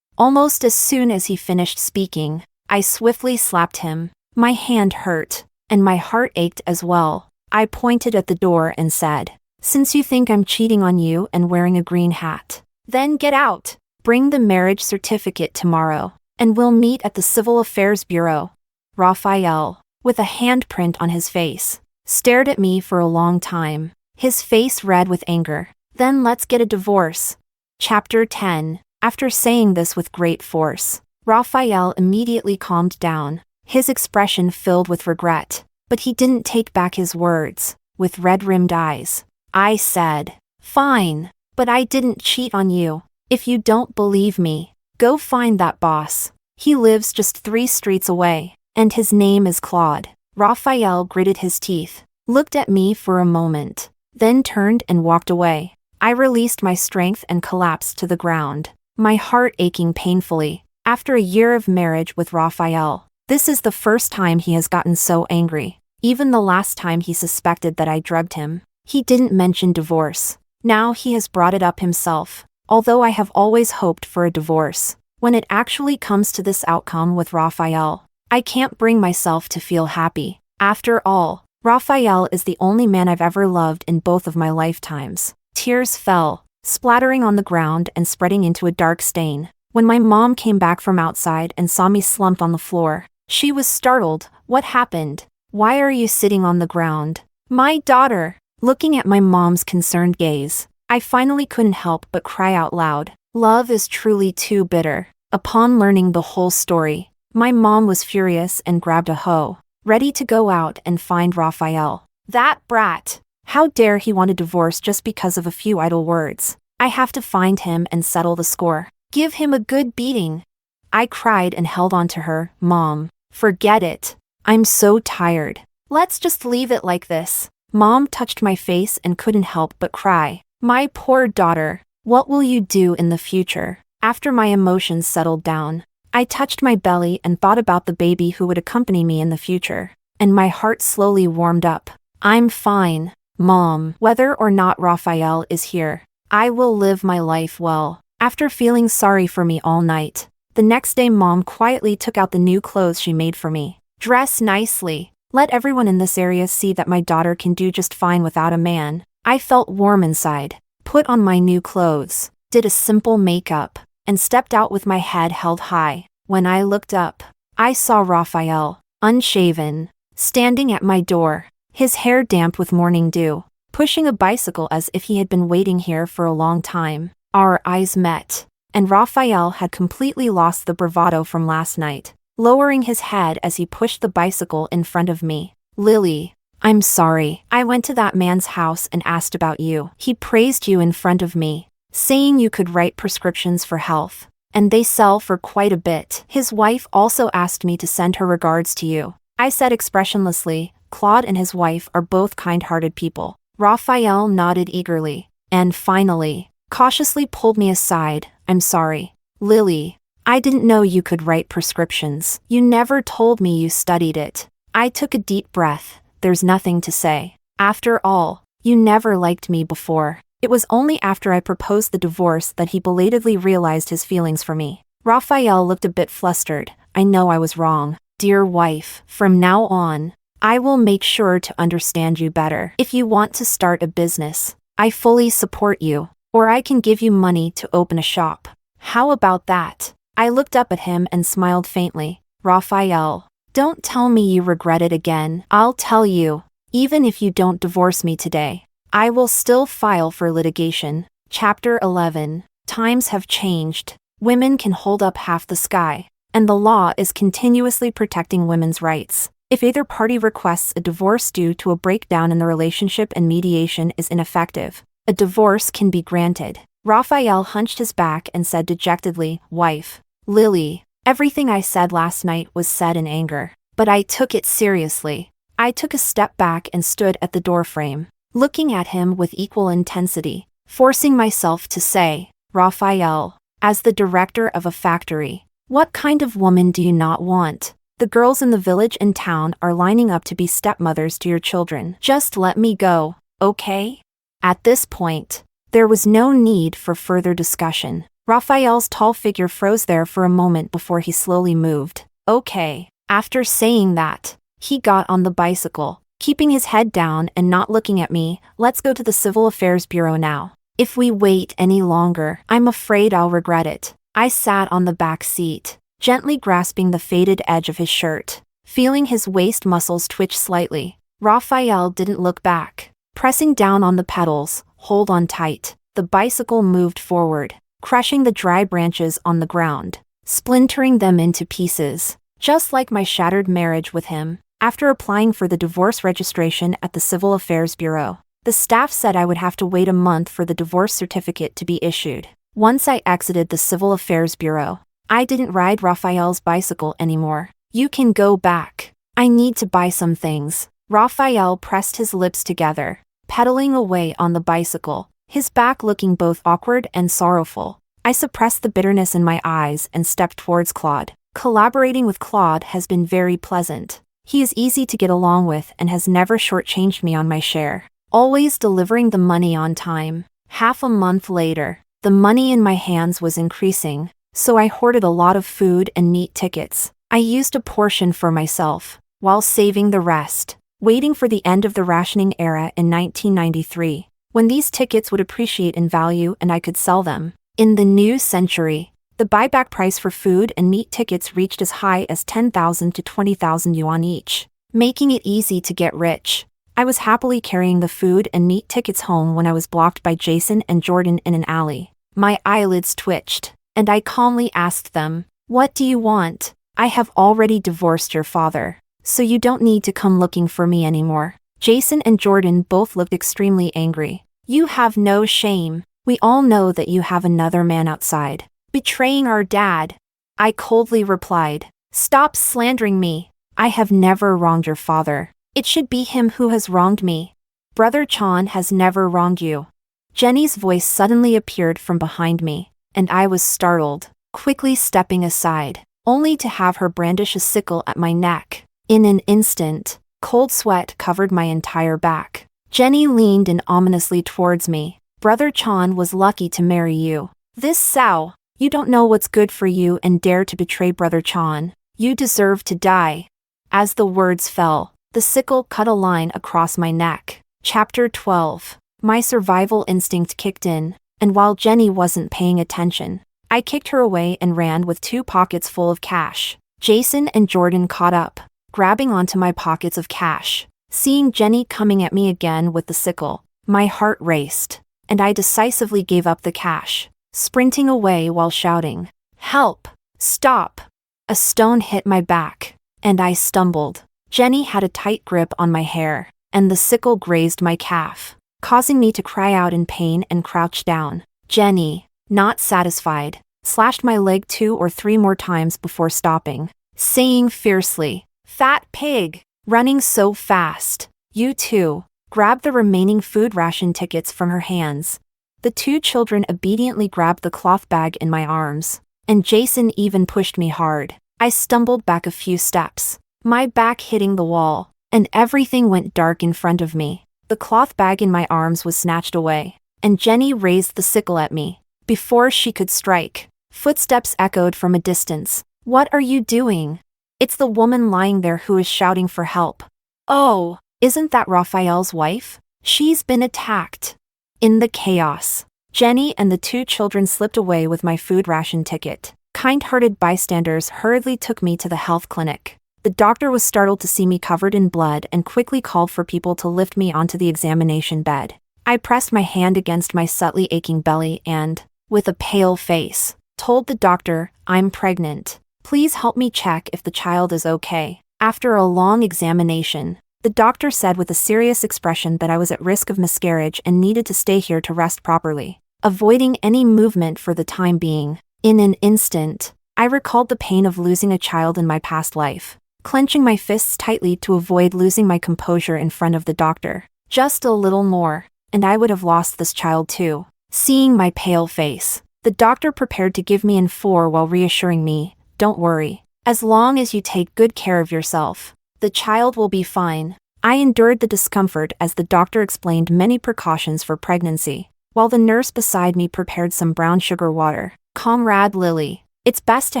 Almost as soon as he finished speaking, I swiftly slapped him. My hand hurt, and my heart ached as well. I pointed at the door and said, since you think I'm cheating on you and wearing a green hat, then get out. Bring the marriage certificate tomorrow, and we'll meet at the Civil Affairs Bureau. Raphael, with a handprint on his face, stared at me for a long time, his face red with anger. Then let's get a divorce. Chapter 10. After saying this with great force, Raphael immediately calmed down, his expression filled with regret. But he didn't take back his words. With red-rimmed eyes, I said, fine, but I didn't cheat on you. If you don't believe me, go find that boss. He lives just 3 streets away, and his name is Claude. Raphael gritted his teeth, looked at me for a moment, then turned and walked away. I released my strength and collapsed to the ground, my heart aching painfully. After a year of marriage with Raphael, this is the first time he has gotten so angry. Even the last time he suspected that I drugged him, he didn't mention divorce. Now he has brought it up himself. Although I have always hoped for a divorce, when it actually comes to this outcome with Raphael, I can't bring myself to feel happy. After all, Raphael is the only man I've ever loved in both of my lifetimes. Tears fell, splattering on the ground and spreading into a dark stain. When my mom came back from outside and saw me slumped on the floor, she was startled. What happened? Why are you sitting on the ground? My daughter. Looking at my mom's concerned gaze, I finally couldn't help but cry out loud. Love is truly too bitter. Upon learning the whole story, my mom was furious and grabbed a hoe, ready to go out and find Raphael. That brat! How dare he want a divorce just because of a few idle words? I have to find him and settle the score. Give him a good beating. I cried and held on to her. Mom, forget it. I'm so tired. Let's just leave it like this. Mom touched my face and couldn't help but cry. My poor daughter, what will you do in the future? After my emotions settled down, I touched my belly and thought about the baby who would accompany me in the future, and my heart slowly warmed up. I'm fine, Mom. Whether or not Raphael is here, I will live my life well. After feeling sorry for me all night, the next day Mom quietly took out the new clothes she made for me. Dress nicely. Let everyone in this area see that my daughter can do just fine without a man. I felt warm inside, put on my new clothes, did a simple makeup, and stepped out with my head held high. When I looked up, I saw Raphael, unshaven, standing at my door, his hair damp with morning dew, pushing a bicycle as if he had been waiting here for a long time. Our eyes met, and Raphael had completely lost the bravado from last night, lowering his head as he pushed the bicycle in front of me. Lily, I'm sorry. I went to that man's house and asked about you. He praised you in front of me, saying you could write prescriptions for health, and they sell for quite a bit. His wife also asked me to send her regards to you. I said expressionlessly, Claude and his wife are both kind-hearted people. Raphael nodded eagerly, and finally, cautiously pulled me aside. I'm sorry, Lily. I didn't know you could write prescriptions. You never told me you studied it. I took a deep breath. There's nothing to say. After all, you never liked me before. It was only after I proposed the divorce that he belatedly realized his feelings for me. Raphael looked a bit flustered. I know I was wrong. Dear wife, from now on, I will make sure to understand you better. If you want to start a business, I fully support you, or I can give you money to open a shop. How about that? I looked up at him and smiled faintly. Raphael, don't tell me you regret it again. I'll tell you, even if you don't divorce me today, I will still file for litigation. Chapter 11. Times have changed. Women can hold up half the sky, and the law is continuously protecting women's rights. If either party requests a divorce due to a breakdown in the relationship and mediation is ineffective, a divorce can be granted. Raphael hunched his back and said dejectedly, "Wife, Lily, everything I said last night was said in anger, but I took it seriously." I took a step back and stood at the doorframe, looking at him with equal intensity, forcing myself to say, "Raphael, as the director of a factory, what kind of woman do you not want? The girls in the village and town are lining up to be stepmothers to your children. Just let me go, okay?" At this point, there was no need for further discussion. Raphael's tall figure froze there for a moment before he slowly moved. "Okay." After saying that, he got on the bicycle, keeping his head down and not looking at me. "Let's go to the Civil Affairs Bureau now. If we wait any longer, I'm afraid I'll regret it." I sat on the back seat, gently grasping the faded edge of his shirt, feeling his waist muscles twitch slightly. Raphael didn't look back. Pressing down on the pedals, "Hold on tight." The bicycle moved forward, crushing the dry branches on the ground, splintering them into pieces, just like my shattered marriage with him. After applying for the divorce registration at the Civil Affairs Bureau, the staff said I would have to wait a month for the divorce certificate to be issued. Once I exited the Civil Affairs Bureau, I didn't ride Raphael's bicycle anymore. "You can go back. I need to buy some things." Raphael pressed his lips together, pedaling away on the bicycle, his back looking both awkward and sorrowful. I suppressed the bitterness in my eyes and stepped towards Claude. Collaborating with Claude has been very pleasant. He is easy to get along with and has never shortchanged me on my share, always delivering the money on time. Half a month later, the money in my hands was increasing, so I hoarded a lot of food and meat tickets. I used a portion for myself, while saving the rest, waiting for the end of the rationing era in 1993, when these tickets would appreciate in value and I could sell them. In the new century, the buyback price for food and meat tickets reached as high as 10,000 to 20,000 yuan each, making it easy to get rich. I was happily carrying the food and meat tickets home when I was blocked by Jason and Jordan in an alley. My eyelids twitched, and I calmly asked them, "What do you want? I have already divorced your father, so you don't need to come looking for me anymore." Jason and Jordan both looked extremely angry. "You have no shame. We all know that you have another man outside, betraying our dad." I coldly replied, "Stop slandering me. I have never wronged your father. It should be him who has wronged me. Brother Chan has never wronged you." Jenny's voice suddenly appeared from behind me, and I was startled, quickly stepping aside, only to have her brandish a sickle at my neck. In an instant, cold sweat covered my entire back. Jenny leaned in ominously towards me. "Brother Chan was lucky to marry you. This sow, you don't know what's good for you and dare to betray Brother Chan. You deserve to die." As the words fell, the sickle cut a line across my neck. Chapter 12. My survival instinct kicked in, and while Jenny wasn't paying attention, I kicked her away and ran with 2 pockets full of cash. Jason and Jordan caught up, grabbing onto my pockets of cash. Seeing Jenny coming at me again with the sickle, my heart raced, and I decisively gave up the cash, sprinting away while shouting, "Help! Stop!" A stone hit my back, and I stumbled. Jenny had a tight grip on my hair, and the sickle grazed my calf, causing me to cry out in pain and crouch down. Jenny, not satisfied, slashed my leg 2 or 3 more times before stopping, saying fiercely, "Fat pig, running so fast. You too." Grabbed the remaining food ration tickets from her hands. The 2 children obediently grabbed the cloth bag in my arms, and Jason even pushed me hard. I stumbled back a few steps, my back hitting the wall, and everything went dark in front of me. The cloth bag in my arms was snatched away, and Jenny raised the sickle at me. Before she could strike, footsteps echoed from a distance. "What are you doing?" It's the woman lying there who is shouting for help. "Oh, isn't that Raphael's wife? She's been attacked." In the chaos, Jenny and the 2 children slipped away with my food ration ticket. Kind-hearted bystanders hurriedly took me to the health clinic. The doctor was startled to see me covered in blood and quickly called for people to lift me onto the examination bed. I pressed my hand against my subtly aching belly and, with a pale face, told the doctor, "I'm pregnant. Please help me check if the child is okay." After a long examination, the doctor said with a serious expression that I was at risk of miscarriage and needed to stay here to rest properly, avoiding any movement for the time being. In an instant, I recalled the pain of losing a child in my past life, clenching my fists tightly to avoid losing my composure in front of the doctor. Just a little more, and I would have lost this child too. Seeing my pale face, the doctor prepared to give me an 4 while reassuring me, "Don't worry. As long as you take good care of yourself, the child will be fine." I endured the discomfort as the doctor explained many precautions for pregnancy, while the nurse beside me prepared some brown sugar water. "Comrade Lily, it's best to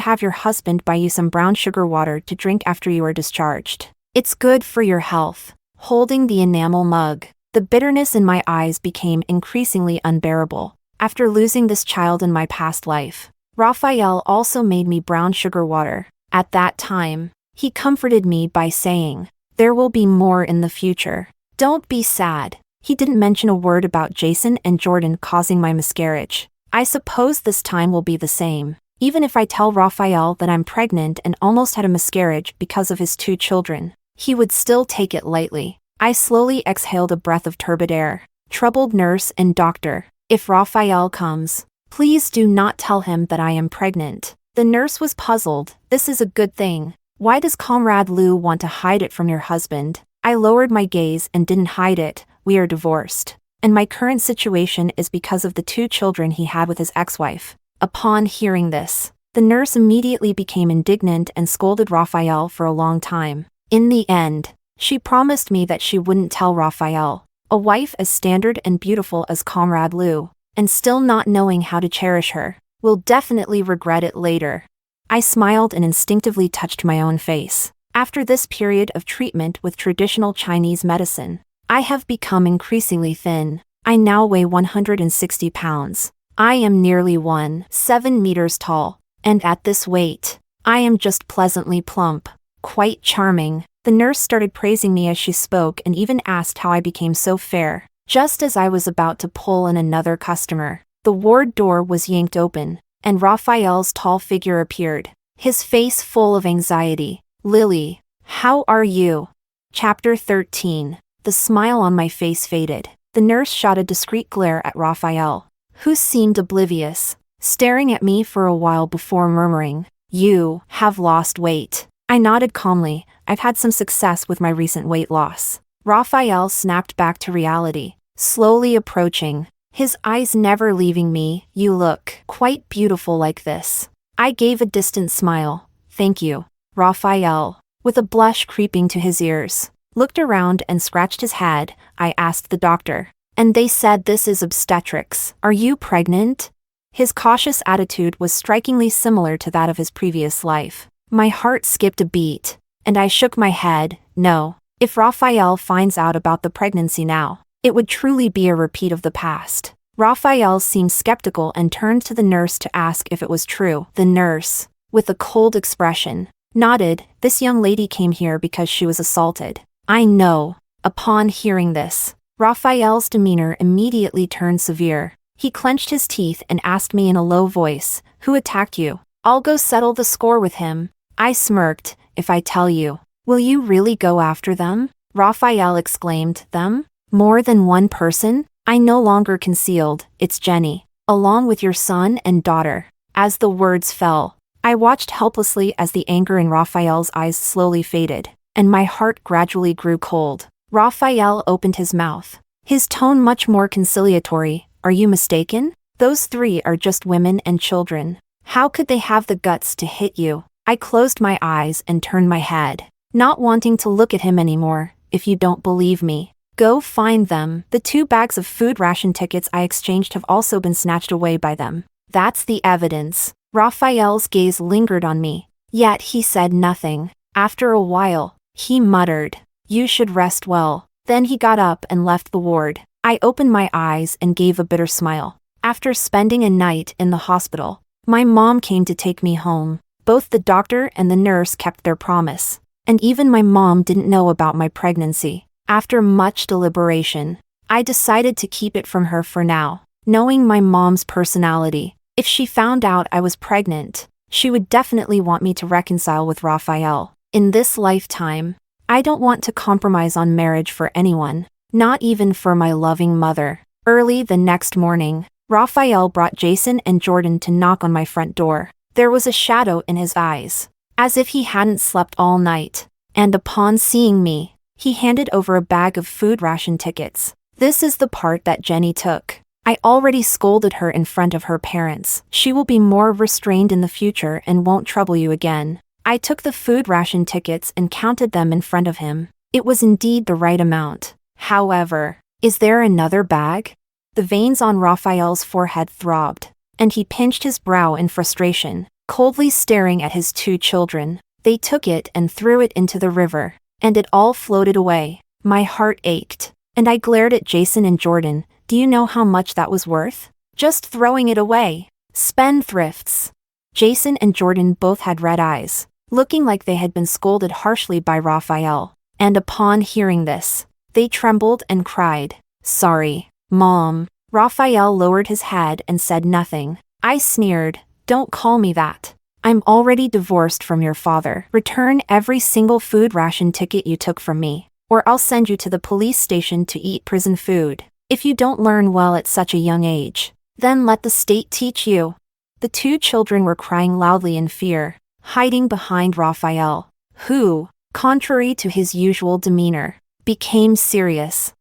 have your husband buy you some brown sugar water to drink after you are discharged. It's good for your health." Holding the enamel mug, the bitterness in my eyes became increasingly unbearable. After losing this child in my past life, Raphael also made me brown sugar water. At that time, he comforted me by saying, "There will be more in the future. Don't be sad." He didn't mention a word about Jason and Jordan causing my miscarriage. I suppose this time will be the same. Even if I tell Raphael that I'm pregnant and almost had a miscarriage because of his 2 children, he would still take it lightly. I slowly exhaled a breath of turbid air. "Troubled nurse and doctor, if Raphael comes, please do not tell him that I am pregnant." The nurse was puzzled. "This is a good thing. Why does Comrade Lou want to hide it from your husband?" I lowered my gaze and didn't hide it. "We are divorced, and my current situation is because of the 2 children he had with his ex-wife." Upon hearing this, the nurse immediately became indignant and scolded Raphael for a long time. In the end, she promised me that she wouldn't tell Raphael. A wife as standard and beautiful as Comrade Lou, and still not knowing how to cherish her, will definitely regret it later. I smiled and instinctively touched my own face. After this period of treatment with traditional Chinese medicine, I have become increasingly thin. I now weigh 160 pounds. I am nearly 1.7 meters tall, and at this weight, I am just pleasantly plump. Quite charming. The nurse started praising me as she spoke and even asked how I became so fair. Just as I was about to pull in another customer, the ward door was yanked open, and Raphael's tall figure appeared, his face full of anxiety. "Lily, how are you?" Chapter 13. The smile on my face faded. The nurse shot a discreet glare at Raphael, who seemed oblivious, staring at me for a while before murmuring, "You have lost weight." I nodded calmly. "I've had some success with my recent weight loss." Raphael snapped back to reality, slowly approaching, his eyes never leaving me. "You look quite beautiful like this." I gave a distant smile. "Thank you." Raphael, with a blush creeping to his ears, looked around and scratched his head. I asked the doctor, "And they said this is obstetrics. Are you pregnant?" His cautious attitude was strikingly similar to that of his previous life. My heart skipped a beat, and I shook my head. "No. If Raphael finds out about the pregnancy now, it would truly be a repeat of the past." Raphael seemed skeptical and turned to the nurse to ask if it was true. The nurse, with a cold expression, nodded. "This young lady came here because she was assaulted." "I know." Upon hearing this, Raphael's demeanor immediately turned severe. He clenched his teeth and asked me in a low voice, "Who attacked you?" "I'll go settle the score with him." I smirked. "If I tell you, will you really go after them?" Raphael exclaimed. "Them? More than one person?" I no longer concealed. "It's Jenny, along with your son and daughter." As the words fell, I watched helplessly as the anger in Raphael's eyes slowly faded, and my heart gradually grew cold. Raphael opened his mouth, his tone much more conciliatory. "Are you mistaken? Those 3 are just women and children. How could they have the guts to hit you?" I closed my eyes and turned my head, not wanting to look at him anymore. "If you don't believe me, go find them." The 2 bags of food ration tickets I exchanged have also been snatched away by them. "That's the evidence." Raphael's gaze lingered on me, yet he said nothing. After a while, he muttered, "You should rest well." Then he got up and left the ward. I opened my eyes and gave a bitter smile. After spending a night in the hospital, my mom came to take me home. Both the doctor and the nurse kept their promise, and even my mom didn't know about my pregnancy. After much deliberation, I decided to keep it from her for now. Knowing my mom's personality, if she found out I was pregnant, she would definitely want me to reconcile with Raphael. In this lifetime, I don't want to compromise on marriage for anyone, not even for my loving mother. Early the next morning, Raphael brought Jason and Jordan to knock on my front door. There was a shadow in his eyes, as if he hadn't slept all night, and upon seeing me, he handed over a bag of food ration tickets. This is the part that Jenny took. I already scolded her in front of her parents. She will be more restrained in the future and won't trouble you again. I took the food ration tickets and counted them in front of him. It was indeed the right amount. However, is there another bag? The veins on Raphael's forehead throbbed, and he pinched his brow in frustration, coldly staring at his 2 children. They took it and threw it into the river, and it all floated away. My heart ached, and I glared at Jason and Jordan. Do you know how much that was worth? Just throwing it away. Spendthrifts. Jason and Jordan both had red eyes, looking like they had been scolded harshly by Raphael, and upon hearing this, they trembled and cried, "Sorry, Mom." Raphael lowered his head and said nothing. I sneered, "Don't call me that. I'm already divorced from your father. Return every single food ration ticket you took from me, or I'll send you to the police station to eat prison food. If you don't learn well at such a young age, then let the state teach you." The 2 children were crying loudly in fear, hiding behind Raphael, who, contrary to his usual demeanor, became serious.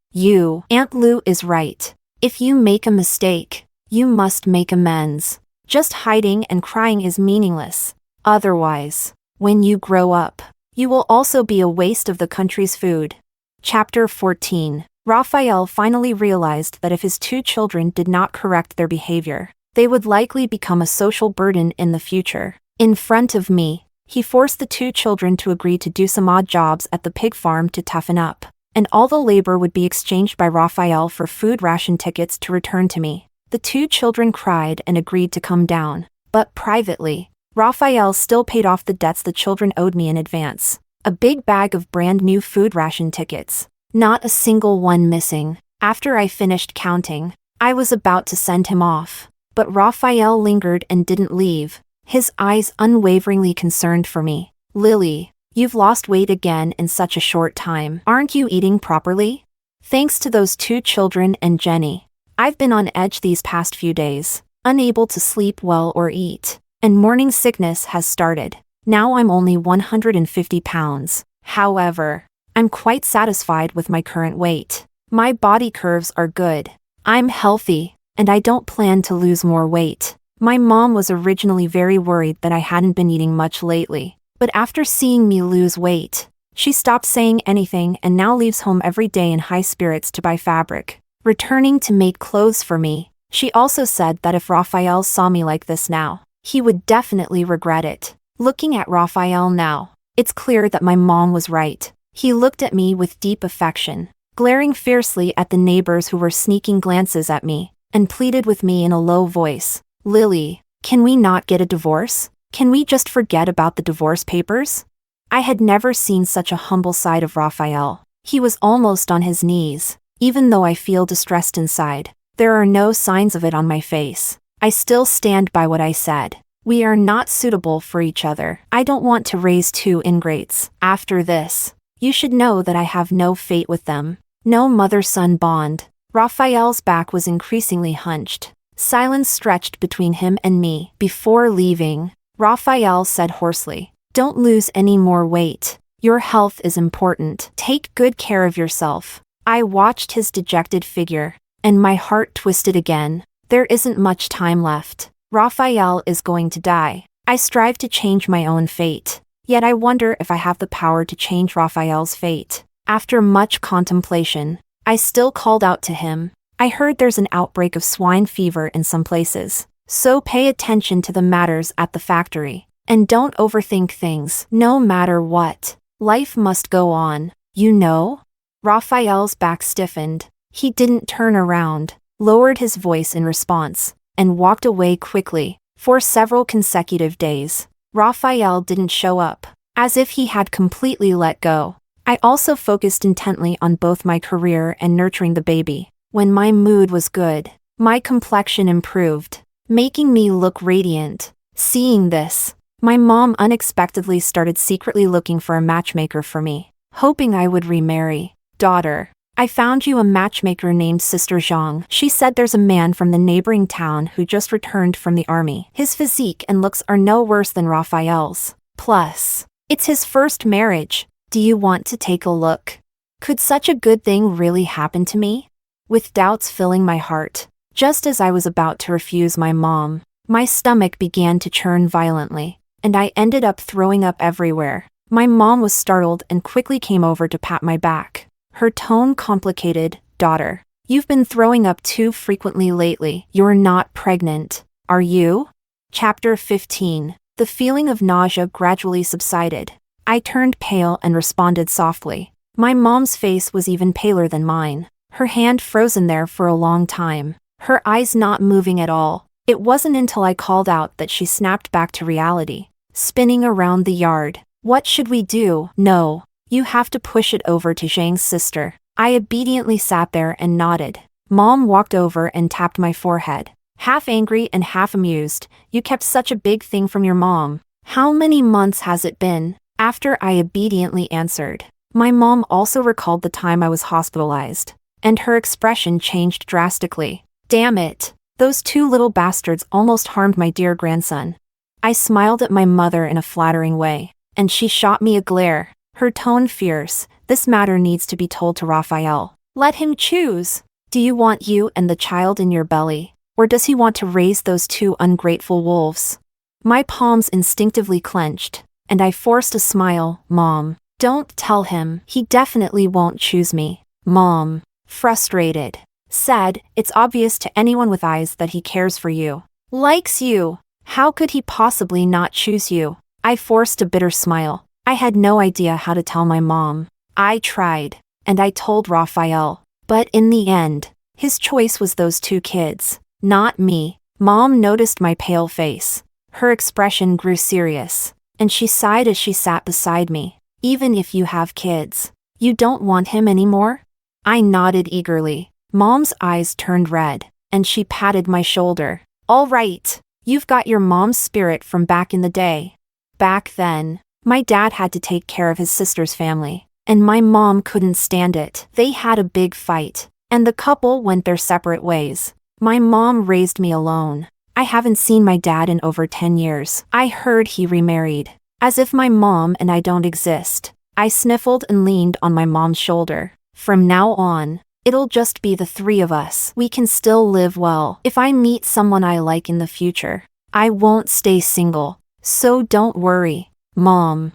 Aunt Lou is right. If you make a mistake, you must make amends. Just hiding and crying is meaningless. Otherwise, when you grow up, you will also be a waste of the country's food. Chapter 14. Raphael finally realized that if his 2 children did not correct their behavior, they would likely become a social burden in the future. In front of me, he forced the 2 children to agree to do some odd jobs at the pig farm to toughen up, and all the labor would be exchanged by Raphael for food ration tickets to return to me. The 2 children cried and agreed to come down, but privately, Raphael still paid off the debts the children owed me in advance. A big bag of brand new food ration tickets. Not a single one missing. After I finished counting, I was about to send him off, but Raphael lingered and didn't leave, his eyes unwaveringly concerned for me. "Lily, you've lost weight again in such a short time. Aren't you eating properly?" Thanks to those 2 children and Jenny, I've been on edge these past few days, unable to sleep well or eat, and morning sickness has started. Now I'm only 150 pounds. However, I'm quite satisfied with my current weight. My body curves are good. I'm healthy, and I don't plan to lose more weight. My mom was originally very worried that I hadn't been eating much lately, but after seeing me lose weight, she stopped saying anything and now leaves home every day in high spirits to buy fabric, returning to make clothes for me. She also said that if Raphael saw me like this now, he would definitely regret it. Looking at Raphael now, it's clear that my mom was right. He looked at me with deep affection, glaring fiercely at the neighbors who were sneaking glances at me, and pleaded with me in a low voice, "Lily, can we not get a divorce? Can we just forget about the divorce papers?" I had never seen such a humble side of Raphael. He was almost on his knees. Even though I feel distressed inside, there are no signs of it on my face. I still stand by what I said. We are not suitable for each other. I don't want to raise 2 ingrates. After this, you should know that I have no fate with them. No mother-son bond. Raphael's back was increasingly hunched. Silence stretched between him and me. Before leaving, Raphael said hoarsely, "Don't lose any more weight. Your health is important. Take good care of yourself." I watched his dejected figure, and my heart twisted again. There isn't much time left. Raphael is going to die. I strive to change my own fate. Yet I wonder if I have the power to change Raphael's fate. After much contemplation, I still called out to him. "I heard there's an outbreak of swine fever in some places, so pay attention to the matters at the factory, and don't overthink things. No matter what, life must go on, you know?" Raphael's back stiffened. He didn't turn around, lowered his voice in response, and walked away quickly. For several consecutive days, Raphael didn't show up, as if he had completely let go. I also focused intently on both my career and nurturing the baby. When my mood was good, my complexion improved, making me look radiant. Seeing this, my mom unexpectedly started secretly looking for a matchmaker for me, hoping I would remarry. Daughter, I found you a matchmaker named Sister Zhang. She said there's a man from the neighboring town who just returned from the army. His physique and looks are no worse than Raphael's. Plus, it's his first marriage. Do you want to take a look? Could such a good thing really happen to me? With doubts filling my heart, just as I was about to refuse my mom, my stomach began to churn violently, and I ended up throwing up everywhere. My mom was startled and quickly came over to pat my back. Her tone complicated. Daughter, you've been throwing up too frequently lately. You're not pregnant, are you? Chapter 15. The feeling of nausea gradually subsided. I turned pale and responded softly. My mom's face was even paler than mine, her hand frozen there for a long time, her eyes not moving at all. It wasn't until I called out that she snapped back to reality, spinning around the yard. What should we do? No, you have to push it over to Zhang's sister. I obediently sat there and nodded. Mom walked over and tapped my forehead. Half angry and half amused. You kept such a big thing from your mom. How many months has it been? After I obediently answered, my mom also recalled the time I was hospitalized, and her expression changed drastically. Damn it! Those two little bastards almost harmed my dear grandson. I smiled at my mother in a flattering way, and she shot me a glare, her tone fierce. This matter needs to be told to Raphael. Let him choose. Do you want you and the child in your belly, or does he want to raise those two ungrateful wolves? My palms instinctively clenched, and I forced a smile. Mom, don't tell him. He definitely won't choose me. Mom, frustrated, said, it's obvious to anyone with eyes that he cares for you. Likes you. How could he possibly not choose you? I forced a bitter smile. I had no idea how to tell my mom. I tried, and I told Raphael, but in the end, his choice was those two kids, not me. Mom noticed my pale face. Her expression grew serious, and she sighed as she sat beside me. Even if you have kids, you don't want him anymore? I nodded eagerly. Mom's eyes turned red, and she patted my shoulder. All right, you've got your mom's spirit from back in the day. Back then, my dad had to take care of his sister's family, and my mom couldn't stand it. They had a big fight, and the couple went their separate ways. My mom raised me alone. I haven't seen my dad in over 10 years. I heard he remarried. As if my mom and I don't exist. I sniffled and leaned on my mom's shoulder. From now on, it'll just be the three of us. We can still live well. If I meet someone I like in the future, I won't stay single. So don't worry. Mom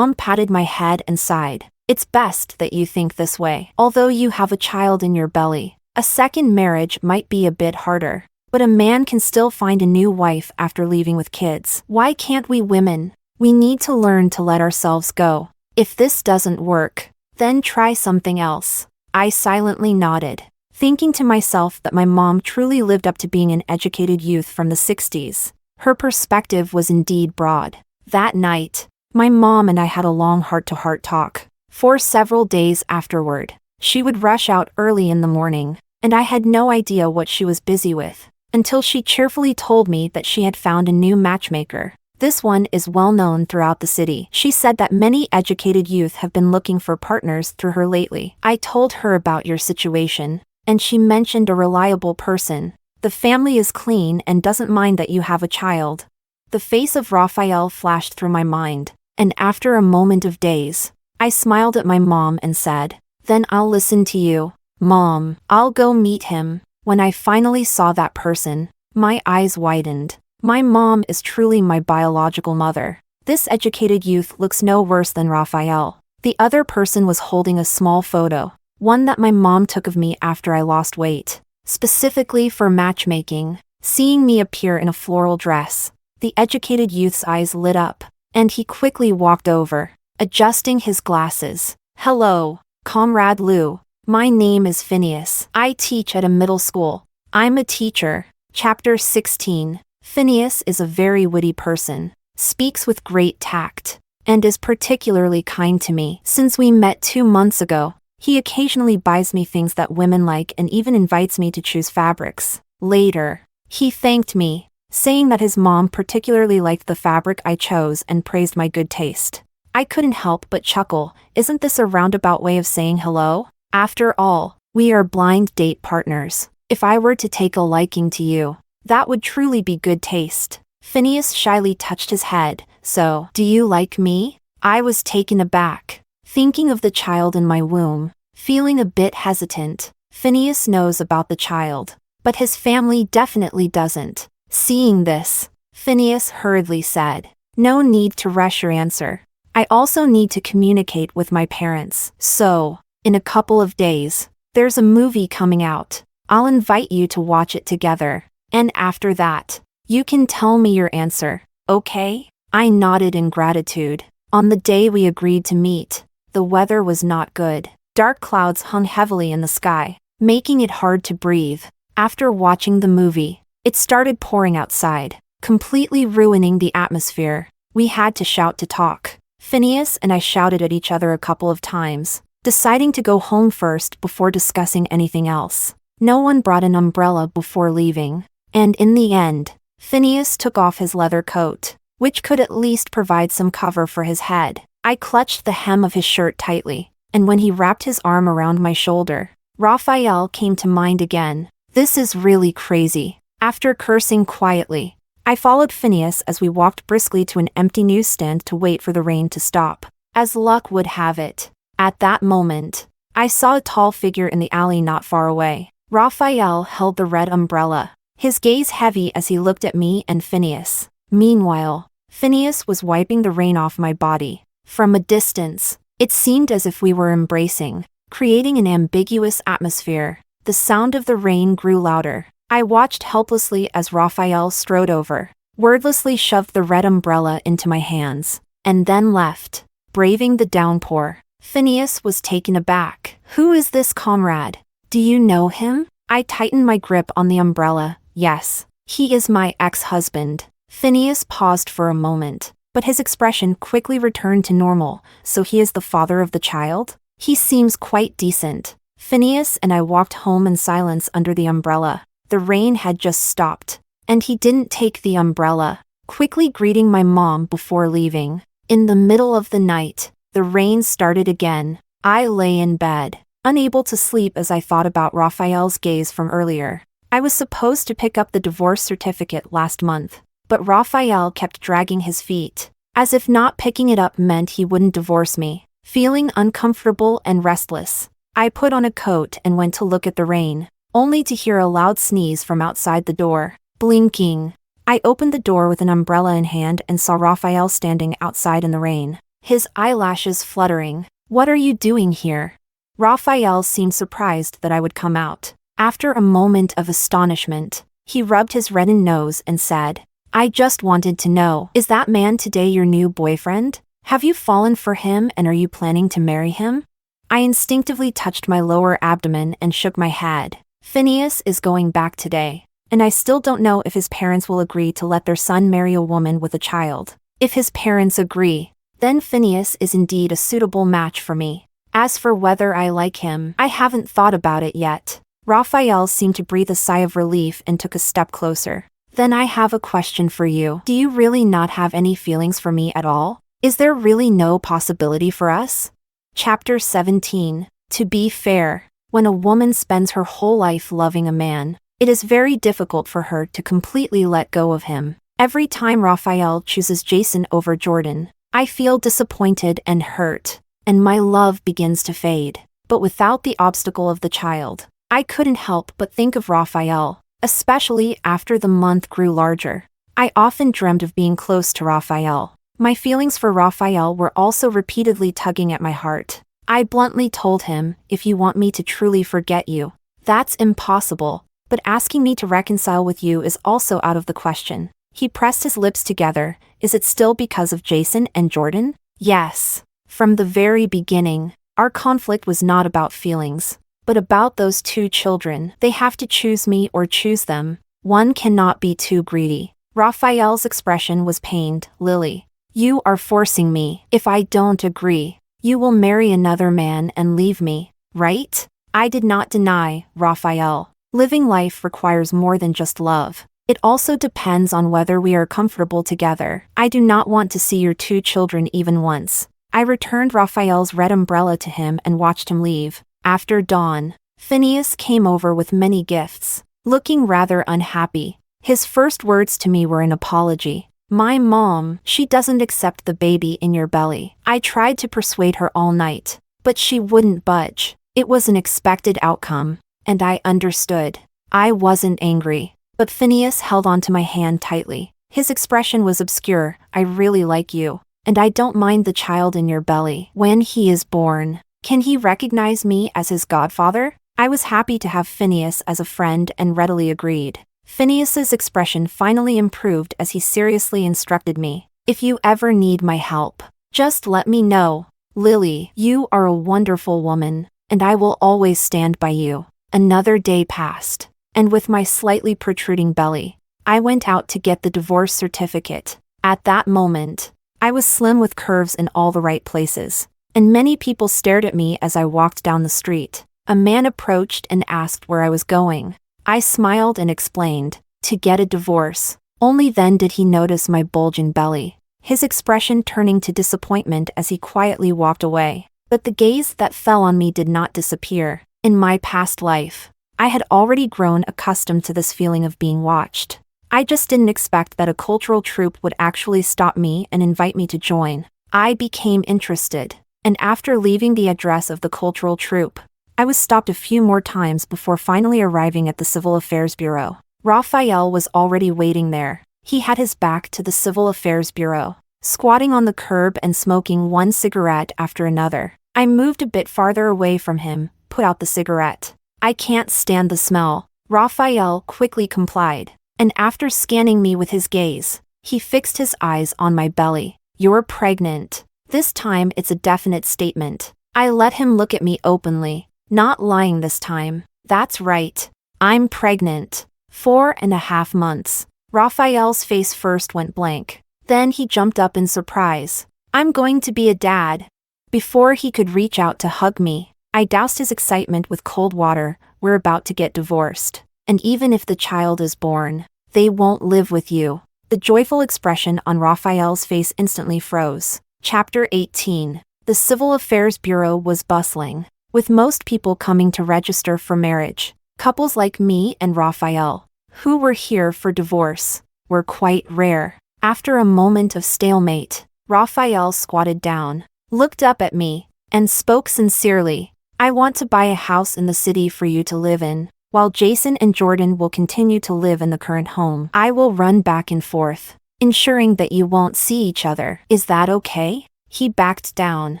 patted my head and sighed. It's best that you think this way. Although you have a child in your belly, a second marriage might be a bit harder. But a man can still find a new wife after leaving with kids. Why can't we women? We need to learn to let ourselves go. If this doesn't work, then try something else. I silently nodded, thinking to myself that my mom truly lived up to being an educated youth from the 60s. Her perspective was indeed broad. That night, my mom and I had a long heart-to-heart talk. For several days afterward, she would rush out early in the morning, and I had no idea what she was busy with, until she cheerfully told me that she had found a new matchmaker. This one is well known throughout the city. She said that many educated youth have been looking for partners through her lately. I told her about your situation, and she mentioned a reliable person. The family is clean and doesn't mind that you have a child. The face of Raphael flashed through my mind, and after a moment of daze, I smiled at my mom and said, then I'll listen to you. Mom, I'll go meet him. When I finally saw that person, my eyes widened. My mom is truly my biological mother. This educated youth looks no worse than Raphael. The other person was holding a small photo, one that my mom took of me after I lost weight, specifically for matchmaking. Seeing me appear in a floral dress, the educated youth's eyes lit up, and he quickly walked over, adjusting his glasses. Hello, Comrade Lou. My name is Phineas. I teach at a middle school. I'm a teacher. Chapter 16. Phineas is a very witty person, speaks with great tact, and is particularly kind to me. Since we met 2 months ago, He occasionally buys me things that women like and even invites me to choose fabrics. Later, he thanked me, saying that his mom particularly liked the fabric I chose and praised my good taste. I couldn't help but chuckle. Isn't this a roundabout way of saying hello? After all, we are blind date partners. If I were to take a liking to you, that would truly be good taste. Phineas shyly touched his head. So, do you like me? I was taken aback, thinking of the child in my womb, feeling a bit hesitant. Phineas knows about the child, but his family definitely doesn't. Seeing this, Phineas hurriedly said, "No need to rush your answer. I also need to communicate with my parents. So, in a couple of days, there's a movie coming out. I'll invite you to watch it together. And after that, you can tell me your answer, okay?" I nodded in gratitude. On the day we agreed to meet, the weather was not good. Dark clouds hung heavily in the sky, making it hard to breathe. After watching the movie, it started pouring outside, completely ruining the atmosphere. We had to shout to talk. Phineas and I shouted at each other a couple of times, deciding to go home first before discussing anything else. No one brought an umbrella before leaving, and in the end, Phineas took off his leather coat, which could at least provide some cover for his head. I clutched the hem of his shirt tightly, and when he wrapped his arm around my shoulder, Raphael came to mind again. This is really crazy. After cursing quietly, I followed Phineas as we walked briskly to an empty newsstand to wait for the rain to stop. As luck would have it, at that moment, I saw a tall figure in the alley not far away. Raphael held the red umbrella, his gaze heavy as he looked at me and Phineas. Meanwhile, Phineas was wiping the rain off my body. From a distance, it seemed as if we were embracing, creating an ambiguous atmosphere. The sound of the rain grew louder. I watched helplessly as Raphael strode over, wordlessly shoved the red umbrella into my hands, and then left, braving the downpour. Phineas was taken aback. "Who is this comrade? Do you know him?" I tightened my grip on the umbrella. "Yes, he is my ex-husband." Phineas paused for a moment, but his expression quickly returned to normal. "So he is the father of the child? He seems quite decent." Phineas and I walked home in silence under the umbrella. The rain had just stopped, and he didn't take the umbrella, quickly greeting my mom before leaving. In the middle of the night, the rain started again. I lay in bed, unable to sleep as I thought about Raphael's gaze from earlier. I was supposed to pick up the divorce certificate last month, but Raphael kept dragging his feet, as if not picking it up meant he wouldn't divorce me. Feeling uncomfortable and restless, I put on a coat and went to look at the rain, only to hear a loud sneeze from outside the door. Blinking, I opened the door with an umbrella in hand and saw Raphael standing outside in the rain, his eyelashes fluttering. "What are you doing here?" Raphael seemed surprised that I would come out. After a moment of astonishment, he rubbed his reddened nose and said, "I just wanted to know, is that man today your new boyfriend? Have you fallen for him and are you planning to marry him?" I instinctively touched my lower abdomen and shook my head. Phineas is going back today, and I still don't know if his parents will agree to let their son marry a woman with a child. If his parents agree, then Phineas is indeed a suitable match for me. As for whether I like him, I haven't thought about it yet. Raphael seemed to breathe a sigh of relief and took a step closer. "Then I have a question for you. Do you really not have any feelings for me at all? Is there really no possibility for us?" Chapter 17. To be fair, when a woman spends her whole life loving a man, it is very difficult for her to completely let go of him. Every time Raphael chooses Jason over Jordan, I feel disappointed and hurt, and my love begins to fade. But without the obstacle of the child, I couldn't help but think of Raphael, especially after the month grew larger. I often dreamed of being close to Raphael. My feelings for Raphael were also repeatedly tugging at my heart. I bluntly told him, "If you want me to truly forget you, that's impossible, but asking me to reconcile with you is also out of the question." He pressed his lips together. "Is it still because of Jason and Jordan?" "Yes. From the very beginning, our conflict was not about feelings, but about those two children. They have to choose me or choose them. One cannot be too greedy." Raphael's expression was pained. "Lily, you are forcing me. If I don't agree, you will marry another man and leave me." right? I did not deny, Raphael. Living life requires more than just love. It also depends on whether we are comfortable together. I do not want to see your 2 children even once. I returned Raphael's red umbrella to him and watched him leave. After dawn, Phineas came over with many gifts, looking rather unhappy. His first words to me were an apology. My mom, she doesn't accept the baby in your belly. I tried to persuade her all night, but she wouldn't budge. It was an expected outcome, and I understood. I wasn't angry, but Phineas held onto my hand tightly. His expression was obscure. I really like you, and I don't mind the child in your belly. When he is born, can he recognize me as his godfather? I was happy to have Phineas as a friend and readily agreed. Phineas's expression finally improved as he seriously instructed me. If you ever need my help, just let me know. Lily, you are a wonderful woman, and I will always stand by you. Another day passed, and with my slightly protruding belly, I went out to get the divorce certificate. At that moment, I was slim with curves in all the right places, and many people stared at me as I walked down the street. A man approached and asked where I was going. I smiled and explained, to get a divorce. Only then did he notice my bulging belly, his expression turning to disappointment as he quietly walked away. But the gaze that fell on me did not disappear. In my past life, I had already grown accustomed to this feeling of being watched. I just didn't expect that a cultural troupe would actually stop me and invite me to join. I became interested, and after leaving the address of the cultural troupe, I was stopped a few more times before finally arriving at the Civil Affairs Bureau. Raphael was already waiting there. He had his back to the Civil Affairs Bureau, squatting on the curb and smoking one cigarette after another. I moved a bit farther away from him, put out the cigarette. I can't stand the smell. Raphael quickly complied, and after scanning me with his gaze, he fixed his eyes on my belly. You're pregnant. This time it's a definite statement. I let him look at me openly. Not lying this time. That's right. I'm pregnant. 4.5 months. Raphael's face first went blank. Then he jumped up in surprise. I'm going to be a dad. Before he could reach out to hug me, I doused his excitement with cold water. We're about to get divorced. And even if the child is born, they won't live with you. The joyful expression on Raphael's face instantly froze. Chapter 18. The Civil Affairs Bureau was bustling, with most people coming to register for marriage. Couples like me and Raphael, who were here for divorce, were quite rare. After a moment of stalemate, Raphael squatted down, looked up at me, and spoke sincerely. I want to buy a house in the city for you to live in, while Jason and Jordan will continue to live in the current home. I will run back and forth, ensuring that you won't see each other. Is that okay? He backed down,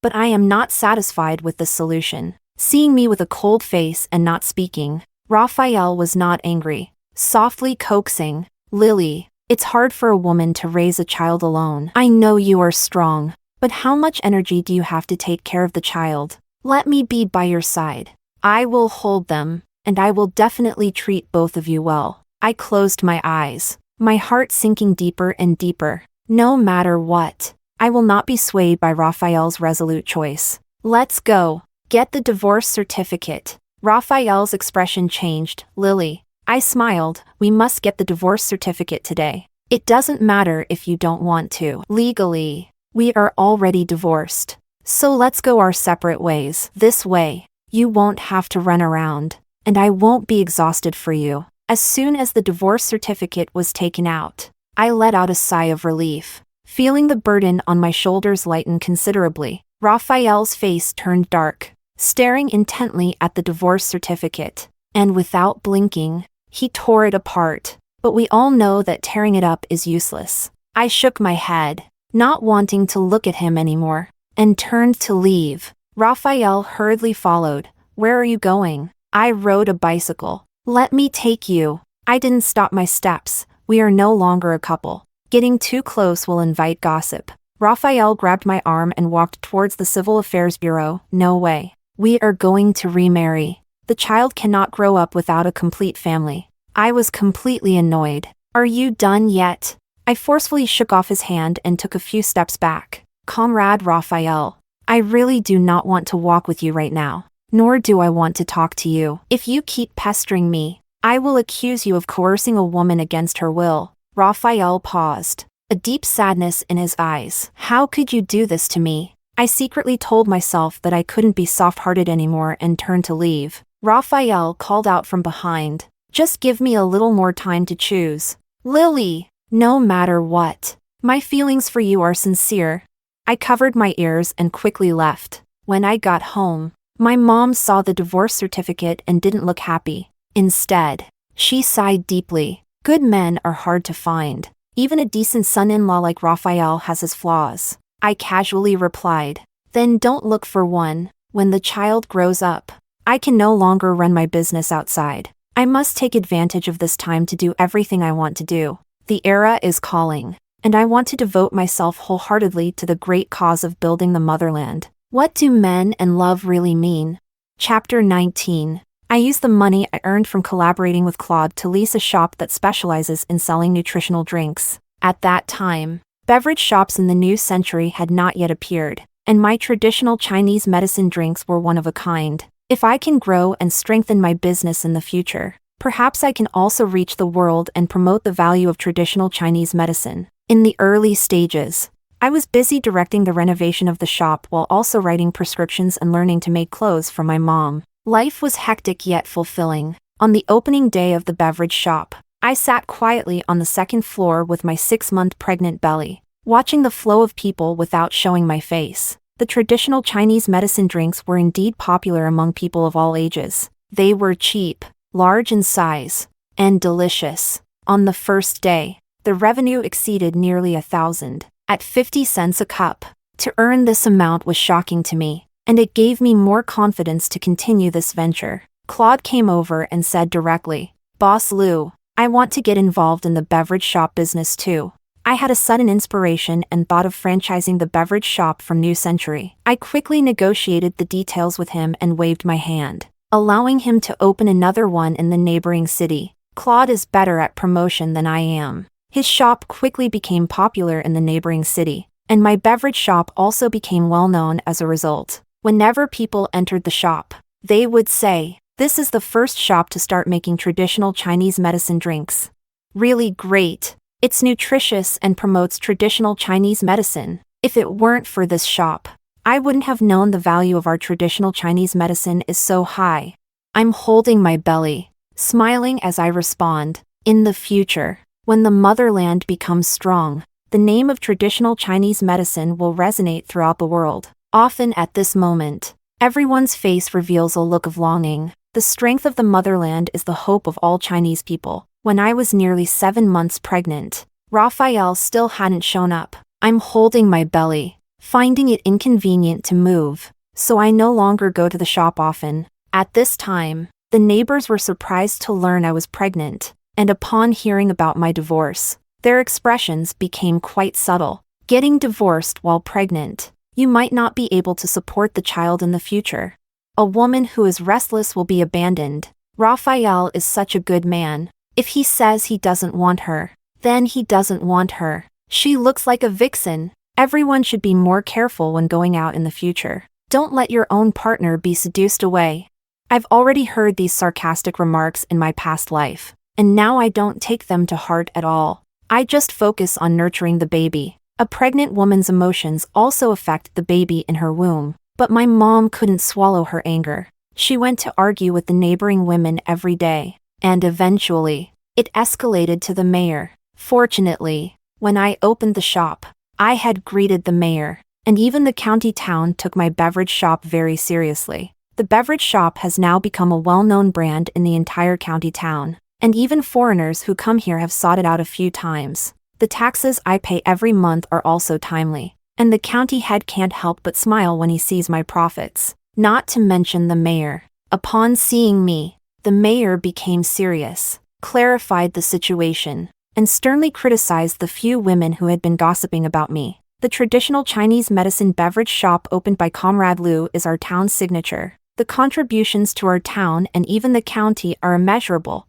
but I am not satisfied with this solution. Seeing me with a cold face and not speaking, Raphael was not angry, softly coaxing. Lily, it's hard for a woman to raise a child alone. I know you are strong, but how much energy do you have to take care of the child? Let me be by your side. I will hold them, and I will definitely treat both of you well. I closed my eyes, my heart sinking deeper and deeper. No matter what, I will not be swayed by Raphael's resolute choice. Let's go. Get the divorce certificate. Raphael's expression changed. Lily, I smiled. We must get the divorce certificate today. It doesn't matter if you don't want to. Legally, we are already divorced. So let's go our separate ways. This way, you won't have to run around, and I won't be exhausted for you. As soon as the divorce certificate was taken out, I let out a sigh of relief, feeling the burden on my shoulders lighten considerably. Raphael's face turned dark, staring intently at the divorce certificate, and without blinking, he tore it apart. But we all know that tearing it up is useless. I shook my head, not wanting to look at him anymore, and turned to leave. Raphael hurriedly followed. Where are you going? I rode a bicycle. Let me take you. I didn't stop my steps. We are no longer a couple. Getting too close will invite gossip. Raphael grabbed my arm and walked towards the Civil Affairs Bureau. No way. We are going to remarry. The child cannot grow up without a complete family. I was completely annoyed. Are you done yet? I forcefully shook off his hand and took a few steps back. Comrade Raphael, I really do not want to walk with you right now. nor do I want to talk to you. If you keep pestering me, I will accuse you of coercing a woman against her will." Raphael paused, a deep sadness in his eyes. "How could you do this to me?" I secretly told myself that I couldn't be soft-hearted anymore and turned to leave. Raphael called out from behind, "Just give me a little more time to choose. Lily, no matter what, my feelings for you are sincere." I covered my ears and quickly left. When I got home, my mom saw the divorce certificate and didn't look happy. Instead, she sighed deeply. Good men are hard to find. Even a decent son-in-law like Raphael has his flaws. I casually replied, "Then don't look for one. When the child grows up, I can no longer run my business outside. I must take advantage of this time to do everything I want to do. The era is calling, and I want to devote myself wholeheartedly to the great cause of building the motherland." What do men and love really mean? Chapter 19. I used the money I earned from collaborating with Claude to lease a shop that specializes in selling nutritional drinks. At that time, beverage shops in the new century had not yet appeared, and my traditional Chinese medicine drinks were one of a kind. If I can grow and strengthen my business in the future, perhaps I can also reach the world and promote the value of traditional Chinese medicine. In the early stages, I was busy directing the renovation of the shop while also writing prescriptions and learning to make clothes for my mom. Life was hectic yet fulfilling. On the opening day of the beverage shop, I sat quietly on the second floor with my 6-month pregnant belly, watching the flow of people without showing my face. The traditional Chinese medicine drinks were indeed popular among people of all ages. They were cheap, large in size, and delicious. On the first day, the revenue exceeded nearly 1,000, at 50 cents a cup. To earn this amount was shocking to me, and it gave me more confidence to continue this venture. Claude came over and said directly, "Boss Lou, I want to get involved in the beverage shop business too." I had a sudden inspiration and thought of franchising the beverage shop from New Century. I quickly negotiated the details with him and waved my hand, allowing him to open another one in the neighboring city. Claude is better at promotion than I am. His shop quickly became popular in the neighboring city, and my beverage shop also became well known as a result. Whenever people entered the shop, they would say, "This is the first shop to start making traditional Chinese medicine drinks. Really great. It's nutritious and promotes traditional Chinese medicine." If it weren't for this shop, I wouldn't have known the value of our traditional Chinese medicine is so high. I'm holding my belly, smiling as I respond, "In the future, when the motherland becomes strong, the name of traditional Chinese medicine will resonate throughout the world." Often at this moment, everyone's face reveals a look of longing. The strength of the motherland is the hope of all Chinese people. When I was nearly 7 months pregnant, Raphael still hadn't shown up. I'm holding my belly, finding it inconvenient to move, so I no longer go to the shop often. At this time, the neighbors were surprised to learn I was pregnant, and upon hearing about my divorce, their expressions became quite subtle. Getting divorced while pregnant, you might not be able to support the child in the future. A woman who is restless will be abandoned. Raphael is such a good man. If he says he doesn't want her, then he doesn't want her. She looks like a vixen. Everyone should be more careful when going out in the future. Don't let your own partner be seduced away. I've already heard these sarcastic remarks in my past life, and now I don't take them to heart at all. I just focus on nurturing the baby. A pregnant woman's emotions also affect the baby in her womb, but my mom couldn't swallow her anger. She went to argue with the neighboring women every day, and eventually, it escalated to the mayor. Fortunately, when I opened the shop, I had greeted the mayor, and even the county town took my beverage shop very seriously. The beverage shop has now become a well-known brand in the entire county town, and even foreigners who come here have sought it out a few times. The taxes I pay every month are also timely, and the county head can't help but smile when he sees my profits. Not to mention the mayor. Upon seeing me, the mayor became serious, clarified the situation, and sternly criticized the few women who had been gossiping about me. The traditional Chinese medicine beverage shop opened by Comrade Liu is our town's signature. The contributions to our town and even the county are immeasurable.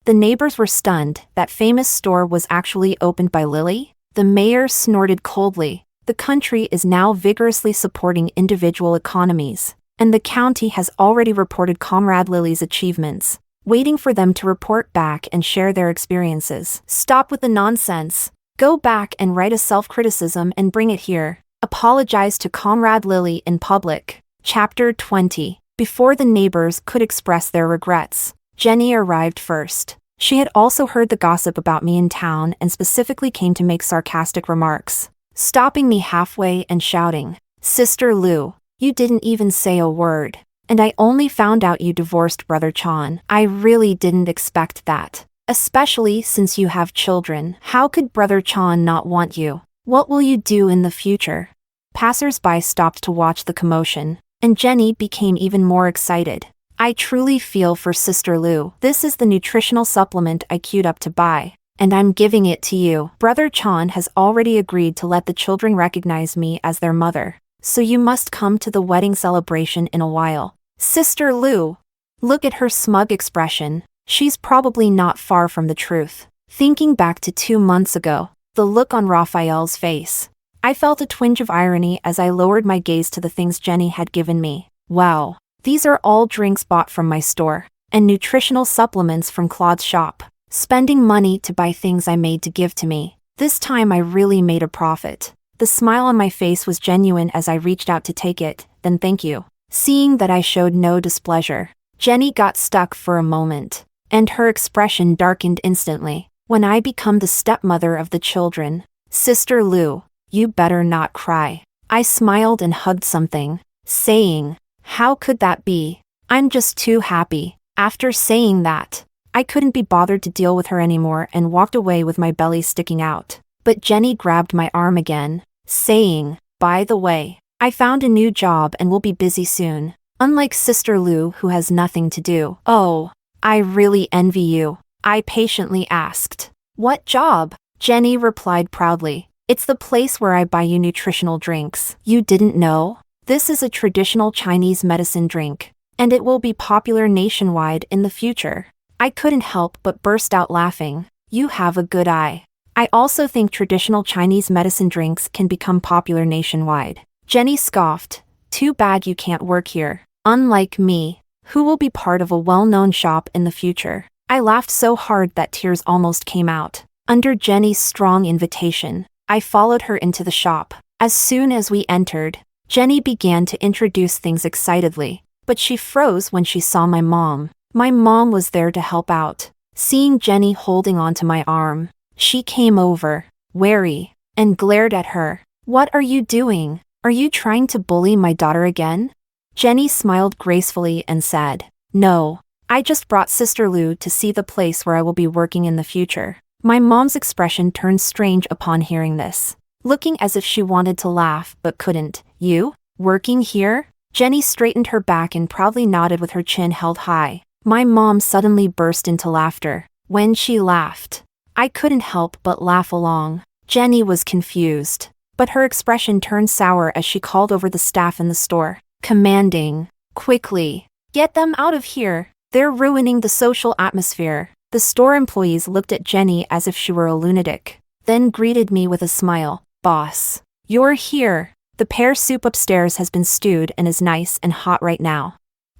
The neighbors were stunned that famous store was actually opened by Lily. The mayor snorted coldly. The country is now vigorously supporting individual economies. and the county has already reported Comrade Lily's achievements, waiting for them to report back and share their experiences. Stop with the nonsense. Go back and write a self-criticism and bring it here. Apologize to Comrade Lily in public. Chapter 20. Before the neighbors could express their regrets, Jenny arrived first. She had also heard the gossip about me in town and specifically came to make sarcastic remarks, stopping me halfway and shouting, "Sister Lou, you didn't even say a word. And I only found out you divorced Brother Chan. I really didn't expect that. Especially since you have children. How could Brother Chan not want you? What will you do in the future?" Passers-by stopped to watch the commotion, and Jenny became even more excited. "I truly feel for Sister Lou. This is the nutritional supplement I queued up to buy, and I'm giving it to you. Brother Chan has already agreed to let the children recognize me as their mother, so you must come to the wedding celebration in a while." Sister Lou. Look at her smug expression. She's probably not far from the truth. Thinking back to 2 months ago, the look on Raphael's face. I felt a twinge of irony as I lowered my gaze to the things Jenny had given me. Wow. These are all drinks bought from my store, and nutritional supplements from Claude's shop. Spending money to buy things I made to give to me. This time I really made a profit. The smile on my face was genuine as I reached out to take it, then thank you. Seeing that I showed no displeasure, Jenny got stuck for a moment, and her expression darkened instantly. "When I become the stepmother of the children, Sister Lou, you better not cry." I smiled and hugged something, saying, "How could that be? I'm just too happy." After saying that, I couldn't be bothered to deal with her anymore and walked away with my belly sticking out. But Jenny grabbed my arm again, saying, "By the way, I found a new job and will be busy soon. Unlike Sister Lou who has nothing to do." "Oh, I really envy you," I patiently asked. "What job?" Jenny replied proudly. "It's the place where I buy you nutritional drinks." "You didn't know? This is a traditional Chinese medicine drink, and it will be popular nationwide in the future." I couldn't help but burst out laughing. "You have a good eye." I also think traditional Chinese medicine drinks can become popular nationwide. Jenny scoffed. "Too bad you can't work here. Unlike me, who will be part of a well-known shop in the future." I laughed so hard that tears almost came out. Under Jenny's strong invitation, I followed her into the shop. As soon as we entered, Jenny began to introduce things excitedly, but she froze when she saw my mom. My mom was there to help out. Seeing Jenny holding onto my arm, she came over, wary, and glared at her. "What are you doing? Are you trying to bully my daughter again?" Jenny smiled gracefully and said, "No, I just brought Sister Lou to see the place where I will be working in the future." My mom's expression turned strange upon hearing this, looking as if she wanted to laugh but couldn't. "You? Working here?" Jenny straightened her back and proudly nodded with her chin held high. My mom suddenly burst into laughter. When she laughed, I couldn't help but laugh along. Jenny was confused, but her expression turned sour as she called over the staff in the store, commanding, "Quickly, get them out of here. They're ruining the social atmosphere." The store employees looked at Jenny as if she were a lunatic, then greeted me with a smile. "Boss, you're here. The pear soup upstairs has been stewed and is nice and hot right now."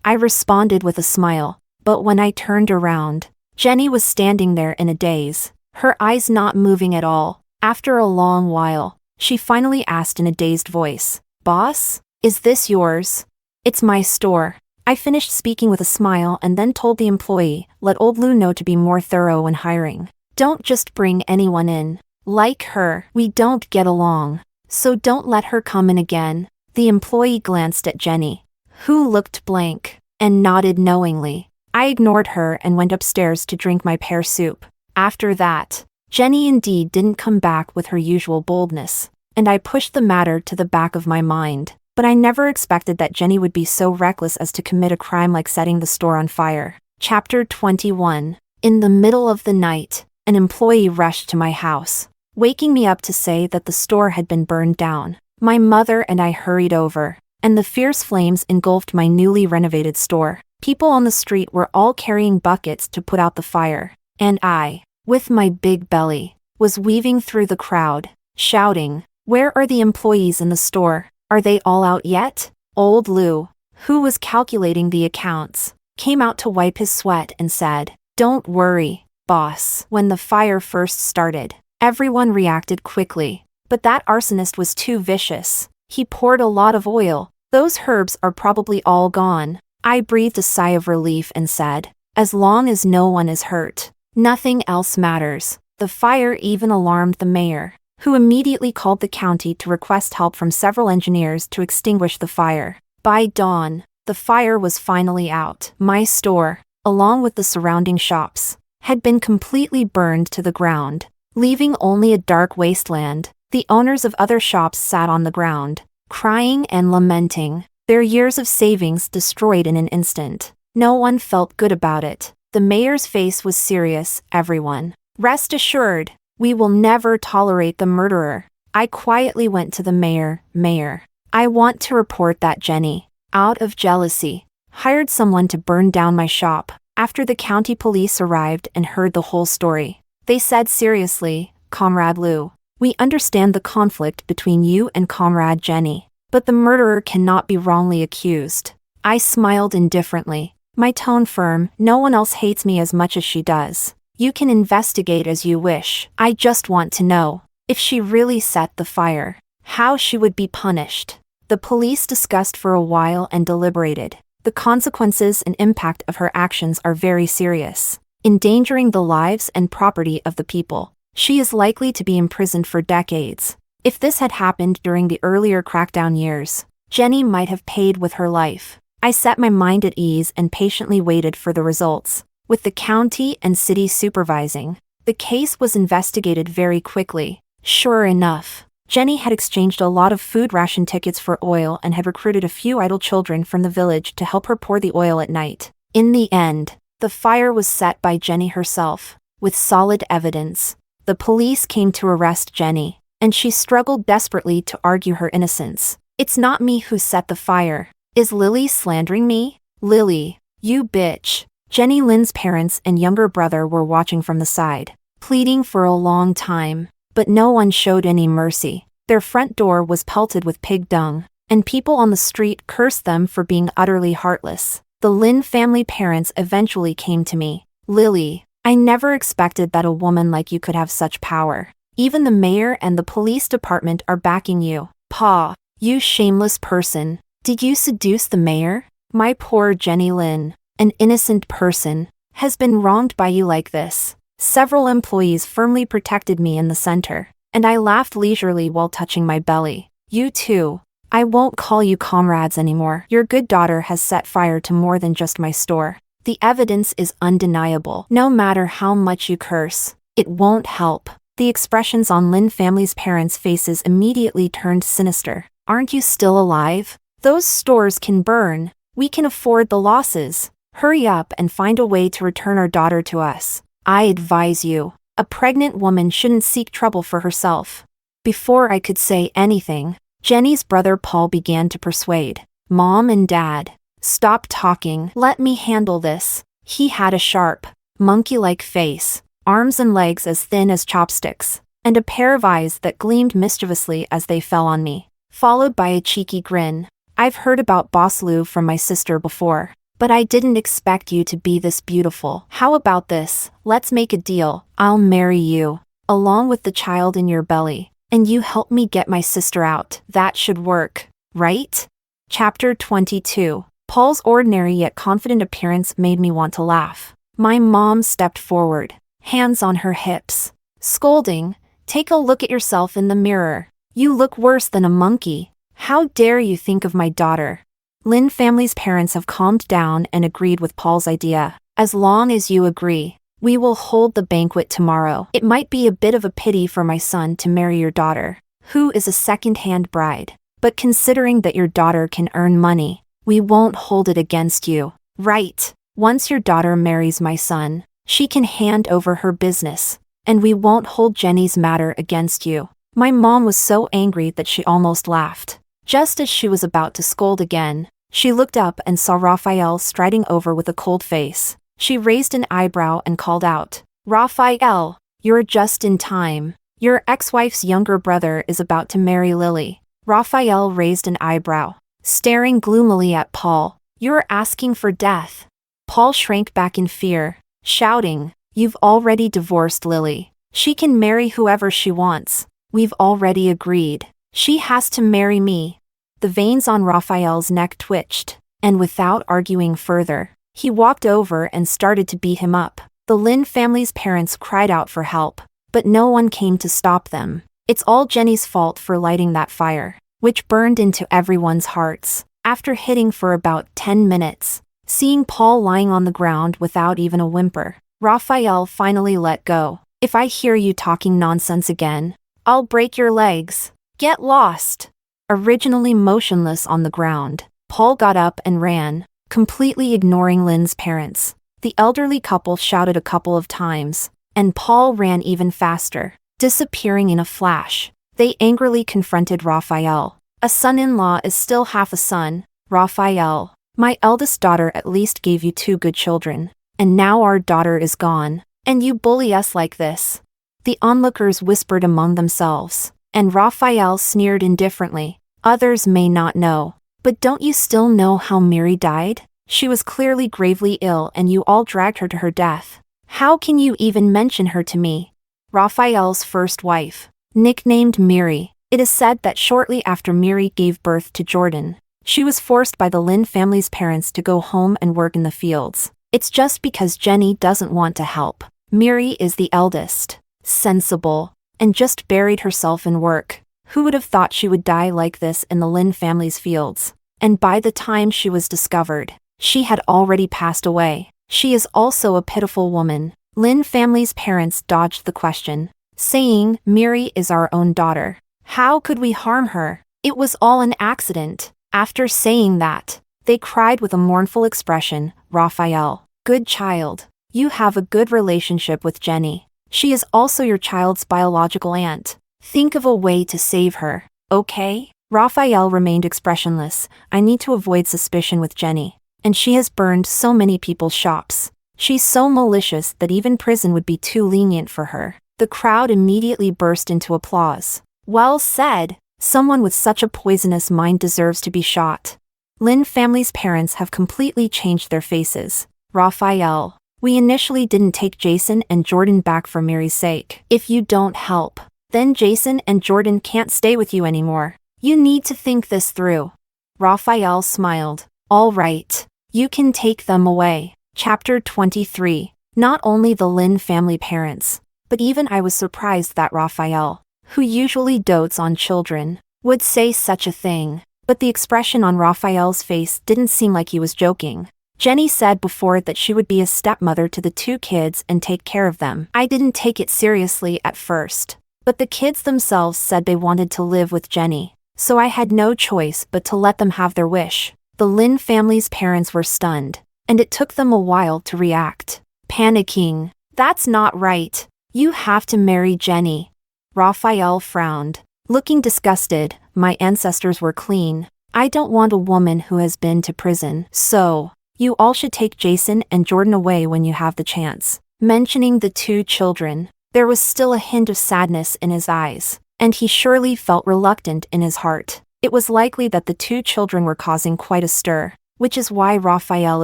I responded with a smile, but when I turned around, Jenny was standing there in a daze, her eyes not moving at all. After a long while, she finally asked in a dazed voice, "Boss, is this yours?" "It's my store." I finished speaking with a smile and then told the employee, "Let old Lou know to be more thorough when hiring. Don't just bring anyone in. Like her, we don't get along, so don't let her come in again." The employee glanced at Jenny, who looked blank, and nodded knowingly. I ignored her and went upstairs to drink my pear soup. After that, Jenny indeed didn't come back with her usual boldness, and I pushed the matter to the back of my mind. But I never expected that Jenny would be so reckless as to commit a crime like setting the store on fire. Chapter 21. In the middle of the night, an employee rushed to my house, waking me up to say that the store had been burned down. My mother and I hurried over, and the fierce flames engulfed my newly renovated store. People on the street were all carrying buckets to put out the fire, and I, with my big belly, was weaving through the crowd, shouting, "Where are the employees in the store? Are they all out yet?" Old Lou, who was calculating the accounts, came out to wipe his sweat and said, "Don't worry, boss." When the fire first started, everyone reacted quickly. But that arsonist was too vicious. He poured a lot of oil. "Those herbs are probably all gone." I breathed a sigh of relief and said, "As long as no one is hurt, nothing else matters." The fire even alarmed the mayor, who immediately called the county to request help from several engineers to extinguish the fire. By dawn, the fire was finally out. My store, along with the surrounding shops, had been completely burned to the ground, leaving only a dark wasteland. The owners of other shops sat on the ground, crying and lamenting, their years of savings destroyed in an instant. No one felt good about it. The mayor's face was serious. "Everyone, rest assured, we will never tolerate the murderer." I quietly went to the mayor. "Mayor, I want to report that Jenny, out of jealousy, hired someone to burn down my shop." After the county police arrived and heard the whole story, they said seriously, "Comrade Lou, we understand the conflict between you and Comrade Jenny, but the murderer cannot be wrongly accused." I smiled indifferently, my tone firm. "No one else hates me as much as she does. You can investigate as you wish. I just want to know, if she really set the fire, how she would be punished." The police discussed for a while and deliberated. The consequences and impact of her actions are very serious, endangering the lives and property of the people. She is likely to be imprisoned for decades. If this had happened during the earlier crackdown years, Jenny might have paid with her life. I set my mind at ease and patiently waited for the results. With the county and city supervising, the case was investigated very quickly. Sure enough, Jenny had exchanged a lot of food ration tickets for oil and had recruited a few idle children from the village to help her pour the oil at night. In the end, the fire was set by Jenny herself, with solid evidence. The police came to arrest Jenny, and she struggled desperately to argue her innocence. "It's not me who set the fire. Is Lily slandering me? Lily, you bitch." Jenny Lynn's parents and younger brother were watching from the side, pleading for a long time, but no one showed any mercy. Their front door was pelted with pig dung, and people on the street cursed them for being utterly heartless. The Lynn family parents eventually came to me. "Lily, I never expected that a woman like you could have such power. Even the mayor and the police department are backing you." "Pa, you shameless person. Did you seduce the mayor?" "My poor Jenny Lynn, an innocent person, has been wronged by you like this." Several employees firmly protected me in the center, and I laughed leisurely while touching my belly. "You too. I won't call you comrades anymore. Your good daughter has set fire to more than just my store. The evidence is undeniable. No matter how much you curse, it won't help." The expressions on Lynn family's parents' faces immediately turned sinister. "Aren't you still alive? Those stores can burn. We can afford the losses. Hurry up and find a way to return our daughter to us. I advise you, a pregnant woman shouldn't seek trouble for herself." Before I could say anything, Jenny's brother Paul began to persuade. "Mom and Dad, stop talking. Let me handle this." He had a sharp, monkey-like face, arms and legs as thin as chopsticks, and a pair of eyes that gleamed mischievously as they fell on me, followed by a cheeky grin. "I've heard about Boss Lou from my sister before, but I didn't expect you to be this beautiful. How about this? Let's make a deal. I'll marry you, along with the child in your belly, and you help me get my sister out. That should work, right?" Chapter 22. Paul's ordinary yet confident appearance made me want to laugh. My mom stepped forward, hands on her hips, scolding, "Take a look at yourself in the mirror. You look worse than a monkey. How dare you think of my daughter?" Lynn family's parents have calmed down and agreed with Paul's idea. "As long as you agree, we will hold the banquet tomorrow. It might be a bit of a pity for my son to marry your daughter, who is a second-hand bride, but considering that your daughter can earn money, we won't hold it against you. Right? Once your daughter marries my son, she can hand over her business, and we won't hold Jenny's matter against you." My mom was so angry that she almost laughed. Just as she was about to scold again, she looked up and saw Raphael striding over with a cold face. She raised an eyebrow and called out, "Raphael, you're just in time. Your ex-wife's younger brother is about to marry Lily." Raphael raised an eyebrow. staring gloomily at Paul. "You're asking for death." Paul shrank back in fear, shouting, "You've already divorced Lily. She can marry whoever she wants. We've already agreed. She has to marry me." The veins on Raphael's neck twitched, and without arguing further, he walked over and started to beat him up. The Lin family's parents cried out for help, but no one came to stop them. It's all Jenny's fault for lighting that fire, which burned into everyone's hearts. After hitting for about 10 minutes, seeing Paul lying on the ground without even a whimper, Raphael finally let go. "If I hear you talking nonsense again, I'll break your legs. Get lost." Originally motionless on the ground, Paul got up and ran, completely ignoring Lin's parents. The elderly couple shouted a couple of times, and Paul ran even faster, disappearing in a flash. They angrily confronted Raphael. "A son-in-law is still half a son, Raphael. My eldest daughter at least gave you 2 good children, and now our daughter is gone, and you bully us like this." The onlookers whispered among themselves, and Raphael sneered indifferently. "Others may not know, but don't you still know how Mary died? She was clearly gravely ill and you all dragged her to her death. How can you even mention her to me?" Raphael's first wife, nicknamed Mary. It is said that shortly after Mary gave birth to Jordan, she was forced by the Lin family's parents to go home and work in the fields. It's just because Jenny doesn't want to help. Mary is the eldest, sensible, and just buried herself in work. Who would have thought she would die like this in the Lin family's fields? And by the time she was discovered, she had already passed away. She is also a pitiful woman. Lin family's parents dodged the question, saying, "Mary is our own daughter. How could we harm her? It was all an accident." After saying that, they cried with a mournful expression, "Raphael, good child. You have a good relationship with Jenny. She is also your child's biological aunt. Think of a way to save her, okay?" Raphael remained expressionless. "I need to avoid suspicion with Jenny, and she has burned so many people's shops. She's so malicious that even prison would be too lenient for her." The crowd immediately burst into applause. "Well said. Someone with such a poisonous mind deserves to be shot." Lin family's parents have completely changed their faces. "Raphael, we initially didn't take Jason and Jordan back for Mary's sake. If you don't help, then Jason and Jordan can't stay with you anymore. You need to think this through." Raphael smiled. "All right, you can take them away." Chapter 23. Not only the Lin family parents, but even I was surprised that Raphael, who usually dotes on children, would say such a thing. But the expression on Raphael's face didn't seem like he was joking. Jenny said before that she would be a stepmother to the 2 kids and take care of them. I didn't take it seriously at first, but the kids themselves said they wanted to live with Jenny, so I had no choice but to let them have their wish. The Lin family's parents were stunned, and it took them a while to react. Panicking, "That's not right. You have to marry Jenny." Raphael frowned, looking disgusted. "My ancestors were clean. I don't want a woman who has been to prison. So, you all should take Jason and Jordan away when you have the chance." Mentioning the 2 children, there was still a hint of sadness in his eyes, and he surely felt reluctant in his heart. It was likely that the 2 children were causing quite a stir, which is why Raphael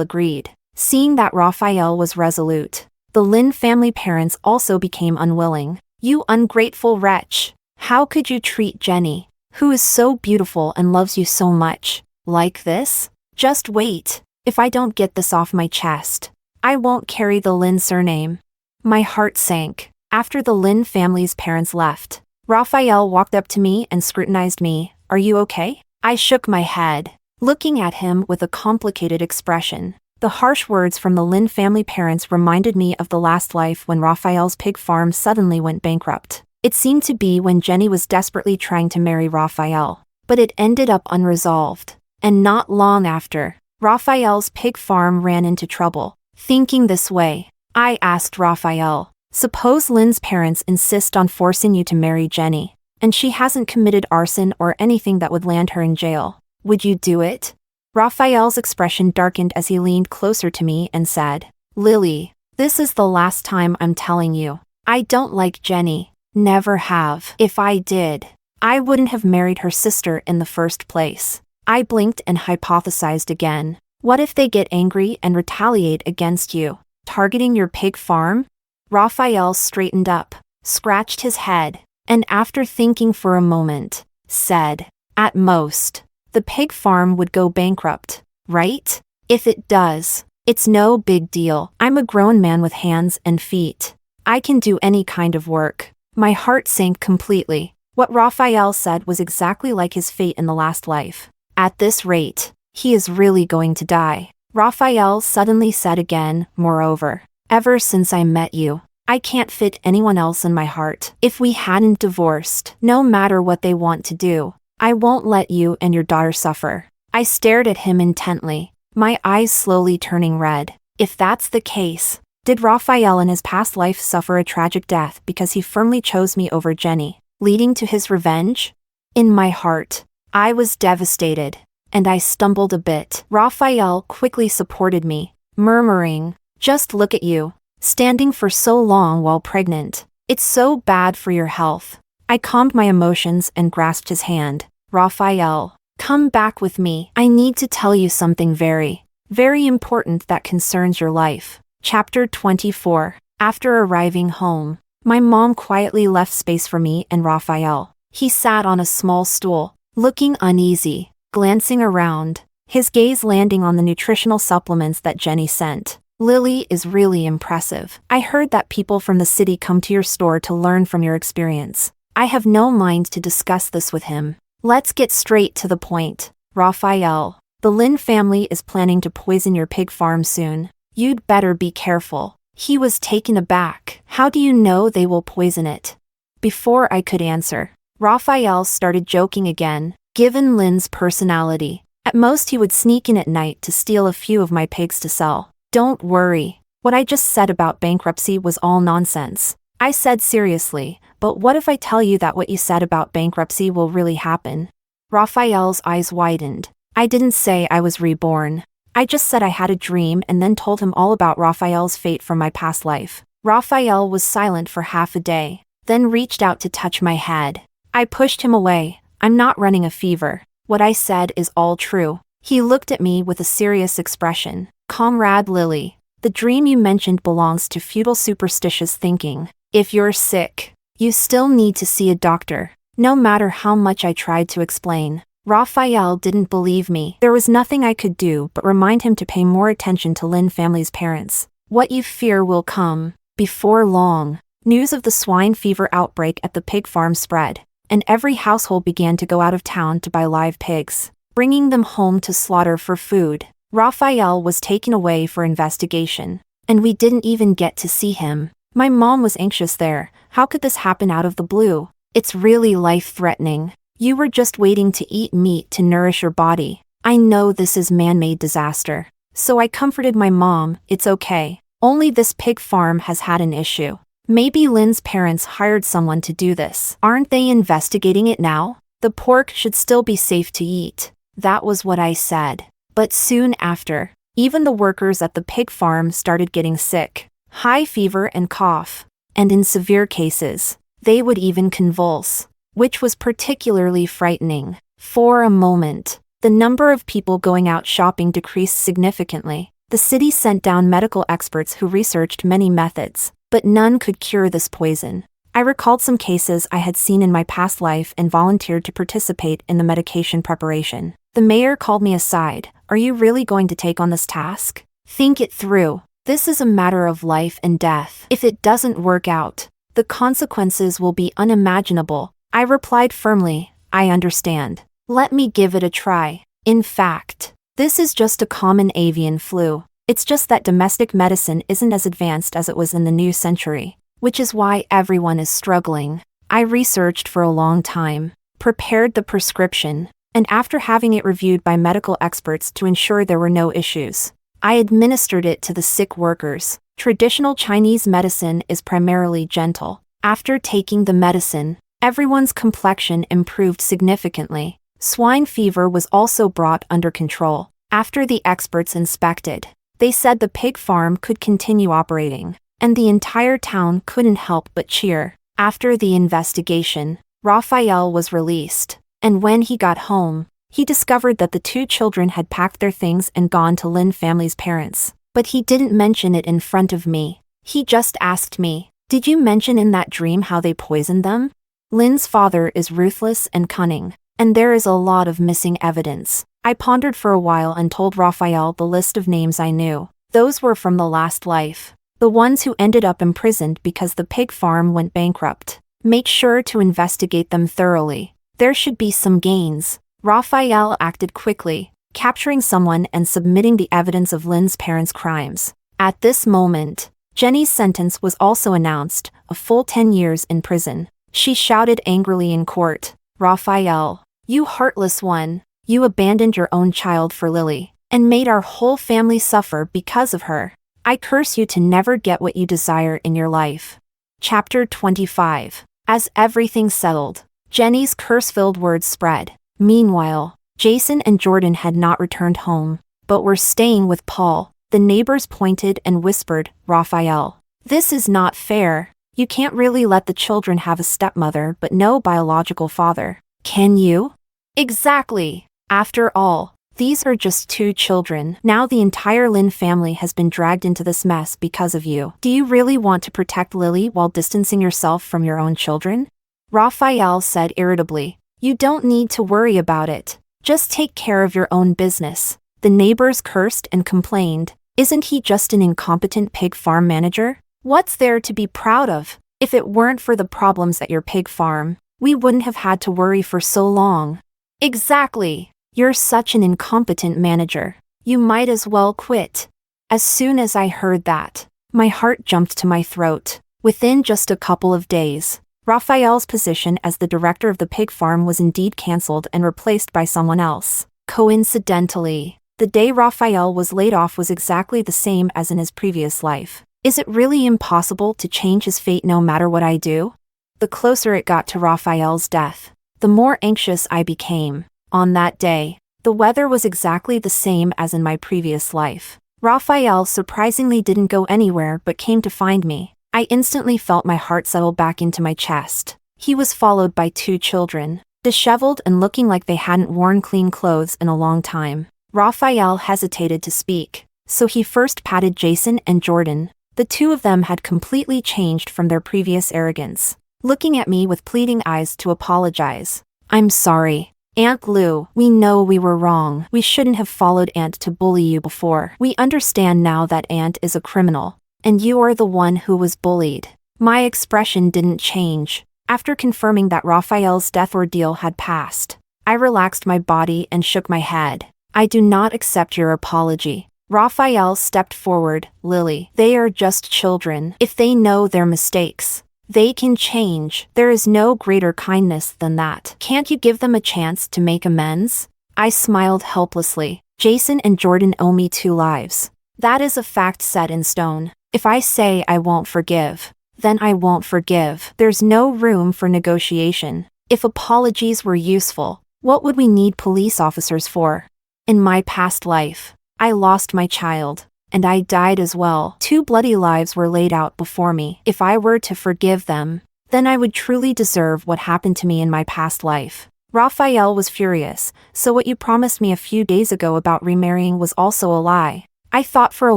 agreed. Seeing that Raphael was resolute, the Lin family parents also became unwilling. "You ungrateful wretch. How could you treat Jenny, who is so beautiful and loves you so much, like this? Just wait. If I don't get this off my chest, I won't carry the Lin surname." My heart sank. After the Lin family's parents left, Raphael walked up to me and scrutinized me. "Are you okay?" I shook my head, looking at him with a complicated expression. The harsh words from the Lin family parents reminded me of the last life when Raphael's pig farm suddenly went bankrupt. It seemed to be when Jenny was desperately trying to marry Raphael, but it ended up unresolved. And not long after, Raphael's pig farm ran into trouble. Thinking this way, I asked Raphael, "Suppose Lin's parents insist on forcing you to marry Jenny, and she hasn't committed arson or anything that would land her in jail. Would you do it?" Raphael's expression darkened as he leaned closer to me and said, "Lily, this is the last time I'm telling you. I don't like Jenny. Never have. If I did, I wouldn't have married her sister in the first place. I blinked and hypothesized again. What if they get angry and retaliate against you, targeting your pig farm? Raphael straightened up, scratched his head, and after thinking for a moment, said, "At most, the pig farm would go bankrupt, right? If it does, it's no big deal. I'm a grown man with hands and feet. I can do any kind of work." My heart sank completely. What Raphael said was exactly like his fate in the last life. At this rate, he is really going to die. Raphael suddenly said again, "Moreover, ever since I met you, I can't fit anyone else in my heart. If we hadn't divorced, no matter what they want to do, I won't let you and your daughter suffer." I stared at him intently, my eyes slowly turning red. If that's the case, did Raphael in his past life suffer a tragic death because he firmly chose me over Jenny, leading to his revenge? In my heart, I was devastated, and I stumbled a bit. Raphael quickly supported me, murmuring, "Just look at you, standing for so long while pregnant. It's so bad for your health." I calmed my emotions and grasped his hand. "Raphael, come back with me. I need to tell you something very, very important that concerns your life." Chapter 24. After arriving home, my mom quietly left space for me and Raphael. He sat on a small stool, looking uneasy, glancing around, his gaze landing on the nutritional supplements that Jenny sent. "Lily is really impressive. I heard that people from the city come to your store to learn from your experience. I have no mind to discuss this with him. Let's get straight to the point. Raphael, the Lin family is planning to poison your pig farm soon. You'd better be careful." He was taken aback. "How do you know they will poison it?" Before I could answer, Raphael started joking again. "Given Lin's personality, at most he would sneak in at night to steal a few of my pigs to sell. Don't worry, what I just said about bankruptcy was all nonsense." I said seriously, "But what if I tell you that what you said about bankruptcy will really happen?" Raphael's eyes widened. "I didn't say I was reborn. I just said I had a dream and then told him all about Raphael's fate from my past life." Raphael was silent for half a day, then reached out to touch my head. I pushed him away. "I'm not running a fever. What I said is all true." He looked at me with a serious expression. "Comrade Lily, the dream you mentioned belongs to feudal superstitious thinking. If you're sick, you still need to see a doctor." No matter how much I tried to explain, Raphael didn't believe me. There was nothing I could do but remind him to pay more attention to Lin family's parents. "What you fear will come. Before long, news of the swine fever outbreak at the pig farm spread, and every household began to go out of town to buy live pigs, bringing them home to slaughter for food." Raphael was taken away for investigation, and we didn't even get to see him. My mom was anxious there. How could this happen out of the blue? It's really life-threatening. You were just waiting to eat meat to nourish your body. I know this is man-made disaster. So I comforted my mom, "It's okay. Only this pig farm has had an issue. Maybe Lin's parents hired someone to do this. Aren't they investigating it now? The pork should still be safe to eat." That was what I said. But soon after, even the workers at the pig farm started getting sick. High fever and cough. And in severe cases, they would even convulse, which was particularly frightening. For a moment, the number of people going out shopping decreased significantly. The city sent down medical experts who researched many methods, but none could cure this poison. I recalled some cases I had seen in my past life and volunteered to participate in the medication preparation. The mayor called me aside. "Are you really going to take on this task? Think it through. This is a matter of life and death. If it doesn't work out, the consequences will be unimaginable." I replied firmly, "I understand. Let me give it a try. In fact, this is just a common avian flu. It's just that domestic medicine isn't as advanced as it was in the new century, which is why everyone is struggling." I researched for a long time, prepared the prescription, and after having it reviewed by medical experts to ensure there were no issues, I administered it to the sick workers. Traditional Chinese medicine is primarily gentle. After taking the medicine, everyone's complexion improved significantly. Swine fever was also brought under control. After the experts inspected, they said the pig farm could continue operating, and the entire town couldn't help but cheer. After the investigation, Raphael was released, and when he got home, He discovered that the two children had packed their things and gone to Lin family's parents. But he didn't mention it in front of me. He just asked me, "Did you mention in that dream how they poisoned them?" Lin's father is ruthless and cunning, and there is a lot of missing evidence. I pondered for a while and told Raphael the list of names I knew. Those were from the last life. The ones who ended up imprisoned because the pig farm went bankrupt. Make sure to investigate them thoroughly. There should be some gains. Raphael acted quickly, capturing someone and submitting the evidence of Lin's parents' crimes. At this moment, Jenny's sentence was also announced, a full 10 years in prison. She shouted angrily in court, "Raphael, you heartless one, you abandoned your own child for Lily, and made our whole family suffer because of her. I curse you to never get what you desire in your life." Chapter 25. As everything settled, Jenny's curse-filled words spread. Meanwhile, Jason and Jordan had not returned home, but were staying with Paul. The neighbors pointed and whispered, "Raphael, this is not fair. You can't really let the children have a stepmother but no biological father, can you?" Exactly. After all, these are just two children. Now the entire Lin family has been dragged into this mess because of you. Do you really want to protect Lily while distancing yourself from your own children? Raphael said irritably, "You don't need to worry about it. Just take care of your own business." The neighbors cursed and complained, "Isn't he just an incompetent pig farm manager? What's there to be proud of? If it weren't for the problems at your pig farm, we wouldn't have had to worry for so long." Exactly. You're such an incompetent manager. You might as well quit. As soon as I heard that, my heart jumped to my throat. Within just a couple of days, Raphael's position as the director of the pig farm was indeed cancelled and replaced by someone else. Coincidentally, the day Raphael was laid off was exactly the same as in his previous life. Is it really impossible to change his fate no matter what I do? The closer it got to Raphael's death, the more anxious I became. On that day, the weather was exactly the same as in my previous life. Raphael surprisingly didn't go anywhere but came to find me. I instantly felt my heart settle back into my chest. He was followed by two children, disheveled and looking like they hadn't worn clean clothes in a long time. Raphael hesitated to speak, so he first patted Jason and Jordan. The two of them had completely changed from their previous arrogance, looking at me with pleading eyes to apologize. "I'm sorry, Aunt Lou, we know we were wrong. We shouldn't have followed Aunt to bully you before. We understand now that Aunt is a criminal, and you are the one who was bullied." My expression didn't change. After confirming that Raphael's death ordeal had passed, I relaxed my body and shook my head. "I do not accept your apology." Raphael stepped forward. "Lily, they are just children. If they know their mistakes, they can change. There is no greater kindness than that. Can't you give them a chance to make amends?" I smiled helplessly. "Jason and Jordan owe me 2 lives. That is a fact set in stone. If I say I won't forgive, then I won't forgive. There's no room for negotiation. If apologies were useful, what would we need police officers for? In my past life, I lost my child, and I died as well. 2 bloody lives were laid out before me. If I were to forgive them, then I would truly deserve what happened to me in my past life." Raphael was furious. "So what you promised me a few days ago about remarrying was also a lie?" I thought for a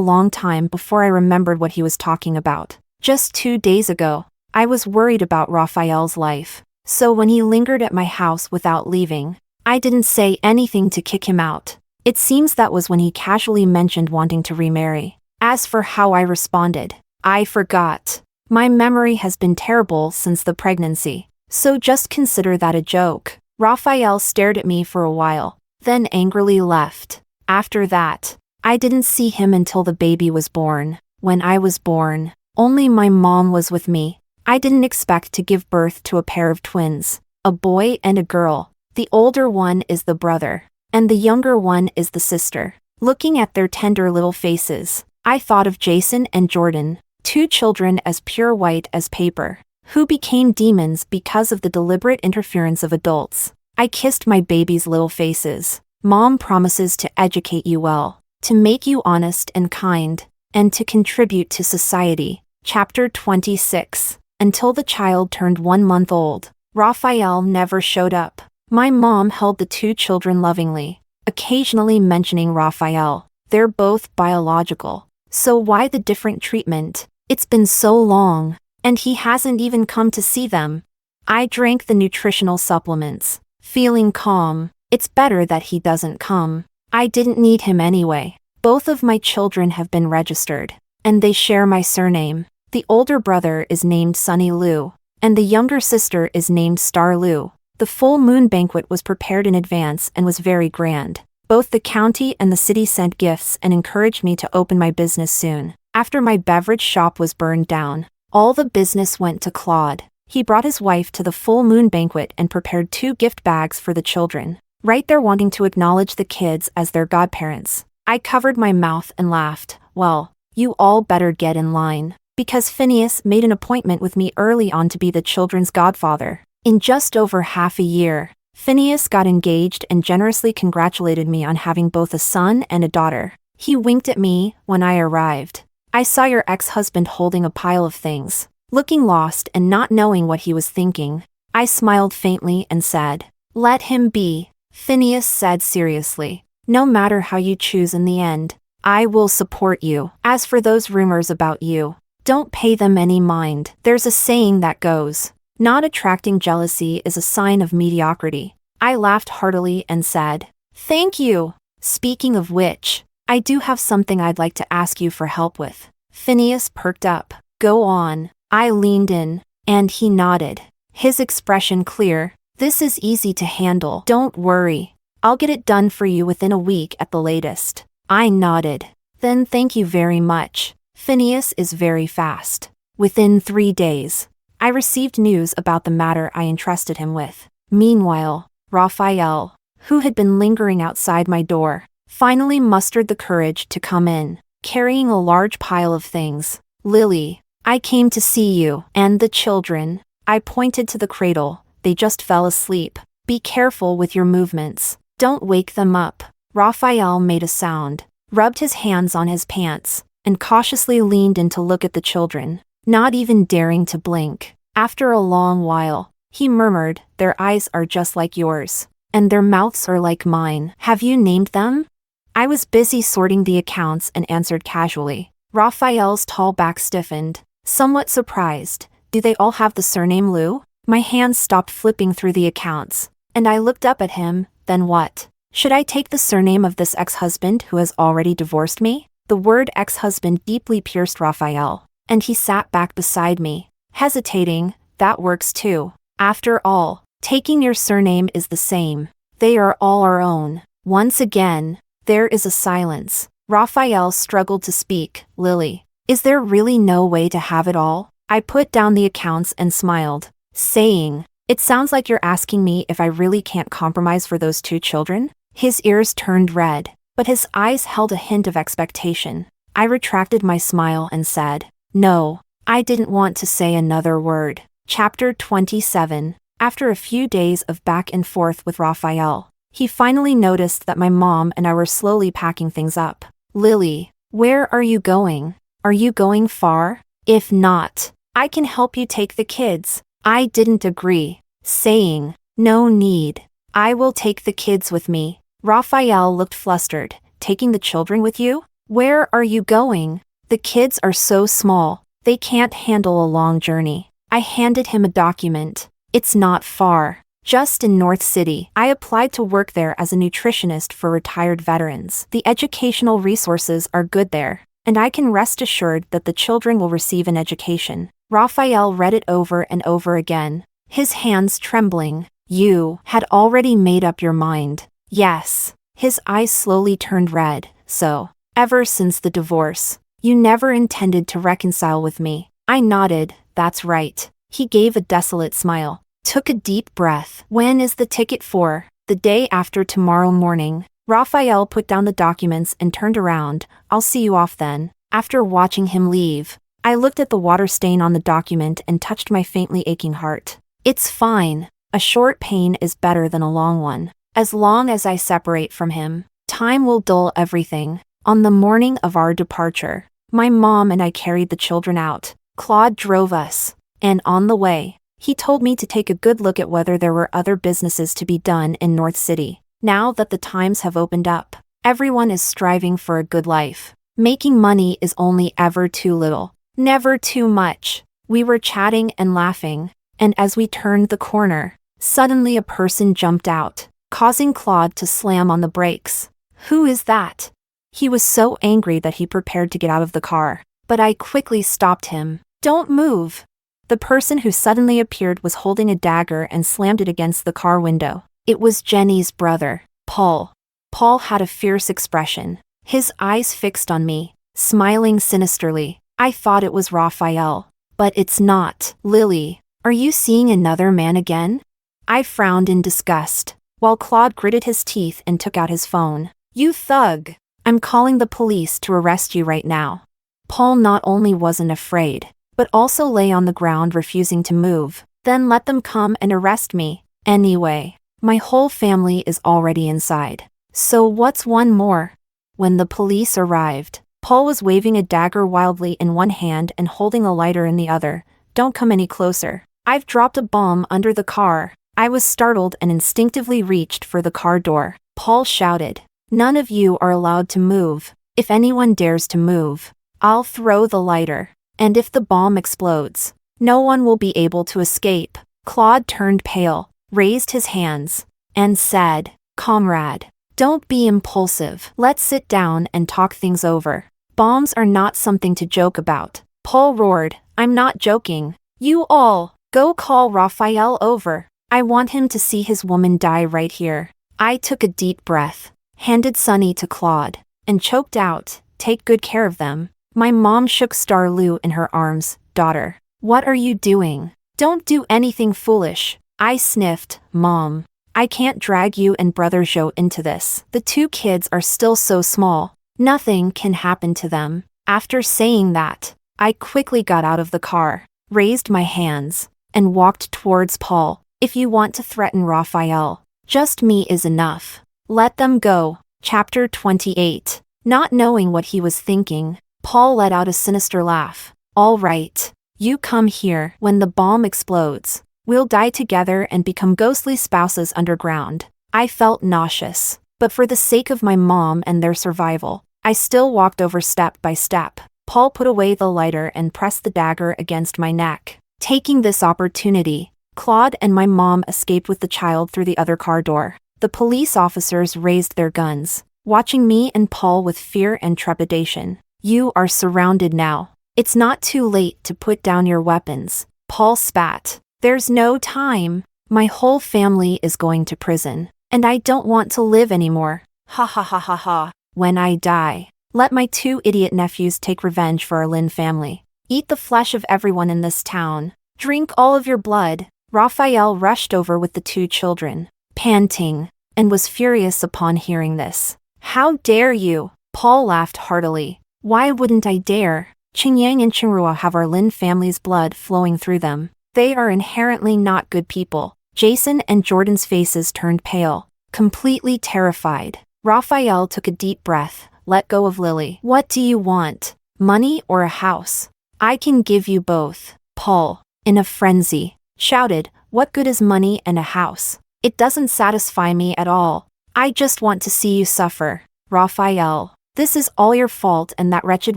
long time before I remembered what he was talking about. Just 2 days ago, I was worried about Raphael's life. So when he lingered at my house without leaving, I didn't say anything to kick him out. It seems that was when he casually mentioned wanting to remarry. As for how I responded, I forgot. My memory has been terrible since the pregnancy, so just consider that a joke. Raphael stared at me for a while, then angrily left. After that, I didn't see him until the baby was born. When I was born, only my mom was with me. I didn't expect to give birth to a pair of twins, a boy and a girl. The older one is the brother, and the younger one is the sister. Looking at their tender little faces, I thought of Jason and Jordan, 2 children as pure white as paper, who became demons because of the deliberate interference of adults. I kissed my baby's little faces. Mom promises to educate you well, to make you honest and kind, and to contribute to society. Chapter 26. Until the child turned 1 month old, Raphael never showed up. My mom held the two children lovingly, occasionally mentioning Raphael. They're both biological. So why the different treatment? It's been so long, and he hasn't even come to see them. I drank the nutritional supplements, feeling calm. It's better that he doesn't come. I didn't need him anyway. Both of my children have been registered, and they share my surname. The older brother is named Sunny Lu, and the younger sister is named Star Lu. The full moon banquet was prepared in advance and was very grand. Both the county and the city sent gifts and encouraged me to open my business soon. After my beverage shop was burned down, all the business went to Claude. He brought his wife to the full moon banquet and prepared 2 gift bags for the children, right there wanting to acknowledge the kids as their godparents. I covered my mouth and laughed. Well, you all better get in line, because Phineas made an appointment with me early on to be the children's godfather. In just over half a year, Phineas got engaged and generously congratulated me on having both a son and a daughter. He winked at me when I arrived. I saw your ex-husband holding a pile of things, looking lost and not knowing what he was thinking. I smiled faintly and said, "Let him be." Phineas said seriously, "No matter how you choose in the end, I will support you. As for those rumors about you, don't pay them any mind. There's a saying that goes, not attracting jealousy is a sign of mediocrity." I laughed heartily and said, "Thank you. Speaking of which, I do have something I'd like to ask you for help with." Phineas perked up. "Go on." I leaned in, and he nodded, his expression clear. "This is easy to handle. Don't worry. I'll get it done for you within a week at the latest." I nodded. "Then thank you very much. Phineas is very fast." Within 3 days, I received news about the matter I entrusted him with. Meanwhile, Raphael, who had been lingering outside my door, finally mustered the courage to come in, carrying a large pile of things. "Lily, I came to see you, and the children." I pointed to the cradle. "They just fell asleep. Be careful with your movements. Don't wake them up." Raphael made a sound, rubbed his hands on his pants, and cautiously leaned in to look at the children, not even daring to blink. After a long while, he murmured, "Their eyes are just like yours, and their mouths are like mine. Have you named them?" I was busy sorting the accounts and answered casually. Raphael's tall back stiffened, somewhat surprised. "Do they all have the surname Lu?" My hands stopped flipping through the accounts, and I looked up at him. "Then what? Should I take the surname of this ex-husband who has already divorced me?" The word ex-husband deeply pierced Raphael, and he sat back beside me, hesitating. "That works too. After all, taking your surname is the same. They are all our own." Once again, there is a silence. Raphael struggled to speak. "Lily, is there really no way to have it all?" I put down the accounts and smiled, saying, "It sounds like you're asking me if I really can't compromise for those 2 children?" His ears turned red, but his eyes held a hint of expectation. I retracted my smile and said, "No." I didn't want to say another word. Chapter 27. After a few days of back and forth with Raphael, he finally noticed that my mom and I were slowly packing things up. "Lily, where are you going? Are you going far? If not, I can help you take the kids." I didn't agree, saying, "No need. I will take the kids with me." Raphael looked flustered. "Taking the children with you? Where are you going?" "The kids are so small, they can't handle a long journey." I handed him a document. "It's not far. Just in North City." I applied to work there as a nutritionist for retired veterans. The educational resources are good there, and I can rest assured that the children will receive an education. Raphael read it over and over again, his hands trembling. "You had already made up your mind." "Yes." His eyes slowly turned red. "So, ever since the divorce, you never intended to reconcile with me?" I nodded. "That's right." He gave a desolate smile, took a deep breath. "When is the ticket for?" "The day after tomorrow morning." Raphael put down the documents and turned around. "I'll see you off then." After watching him leave, I looked at the water stain on the document and touched my faintly aching heart. "It's fine. A short pain is better than a long one. As long as I separate from him, time will dull everything." On the morning of our departure, my mom and I carried the children out. Claude drove us, and on the way, He told me to take a good look at whether there were other businesses to be done in North City. Now that the times have opened up, everyone is striving for a good life. Making money is only ever too little, never too much. We were chatting and laughing, and as we turned the corner, suddenly a person jumped out, causing Claude to slam on the brakes. "Who is that?" He was so angry that he prepared to get out of the car, but I quickly stopped him. "Don't move." The person who suddenly appeared was holding a dagger and slammed it against the car window. It was Jenny's brother, Paul. Paul had a fierce expression, his eyes fixed on me, smiling sinisterly. I thought it was Raphael. "But it's not. Lily, are you seeing another man again?" I frowned in disgust, while Claude gritted his teeth and took out his phone. "You thug! I'm calling the police to arrest you right now." Paul not only wasn't afraid, but also lay on the ground refusing to move. "Then let them come and arrest me. Anyway, my whole family is already inside. So what's one more?" When the police arrived, Paul was waving a dagger wildly in one hand and holding a lighter in the other. "Don't come any closer. I've dropped a bomb under the car." I was startled and instinctively reached for the car door. Paul shouted, "None of you are allowed to move. If anyone dares to move, I'll throw the lighter. And if the bomb explodes, no one will be able to escape." Claude turned pale, raised his hands, and said, "Comrade, don't be impulsive. Let's sit down and talk things over. Bombs are not something to joke about." Paul roared, "I'm not joking. You all, go call Raphael over. I want him to see his woman die right here." I took a deep breath, handed Sonny to Claude, and choked out, "Take good care of them." My mom shook Starlou in her arms. "Daughter, what are you doing? Don't do anything foolish." I sniffed, "Mom, I can't drag you and brother Joe into this. The two kids are still so small. Nothing can happen to them." After saying that, I quickly got out of the car, raised my hands, and walked towards Paul. "If you want to threaten Raphael, just me is enough. Let them go." Chapter 28. Not knowing what he was thinking, Paul let out a sinister laugh. "All right, you come here. When the bomb explodes, we'll die together and become ghostly spouses underground." I felt nauseous, but for the sake of my mom and their survival, I still walked over step by step. Paul put away the lighter and pressed the dagger against my neck. Taking this opportunity, Claude and my mom escaped with the child through the other car door. The police officers raised their guns, watching me and Paul with fear and trepidation. "You are surrounded now. It's not too late to put down your weapons." Paul spat. "There's no time. My whole family is going to prison, and I don't want to live anymore. Ha ha ha ha ha. When I die, let my two idiot nephews take revenge for our Lin family. Eat the flesh of everyone in this town. Drink all of your blood." Raphael rushed over with the two children, panting, and was furious upon hearing this. "How dare you?" Paul laughed heartily. "Why wouldn't I dare? Qingyang and Qingrua have our Lin family's blood flowing through them. They are inherently not good people." Jason and Jordan's faces turned pale, completely terrified. Raphael took a deep breath, let go of Lily. "What do you want? Money or a house?" "I can give you both." Paul, in a frenzy, shouted, "What good is money and a house? It doesn't satisfy me at all. I just want to see you suffer." "Raphael, this is all your fault and that wretched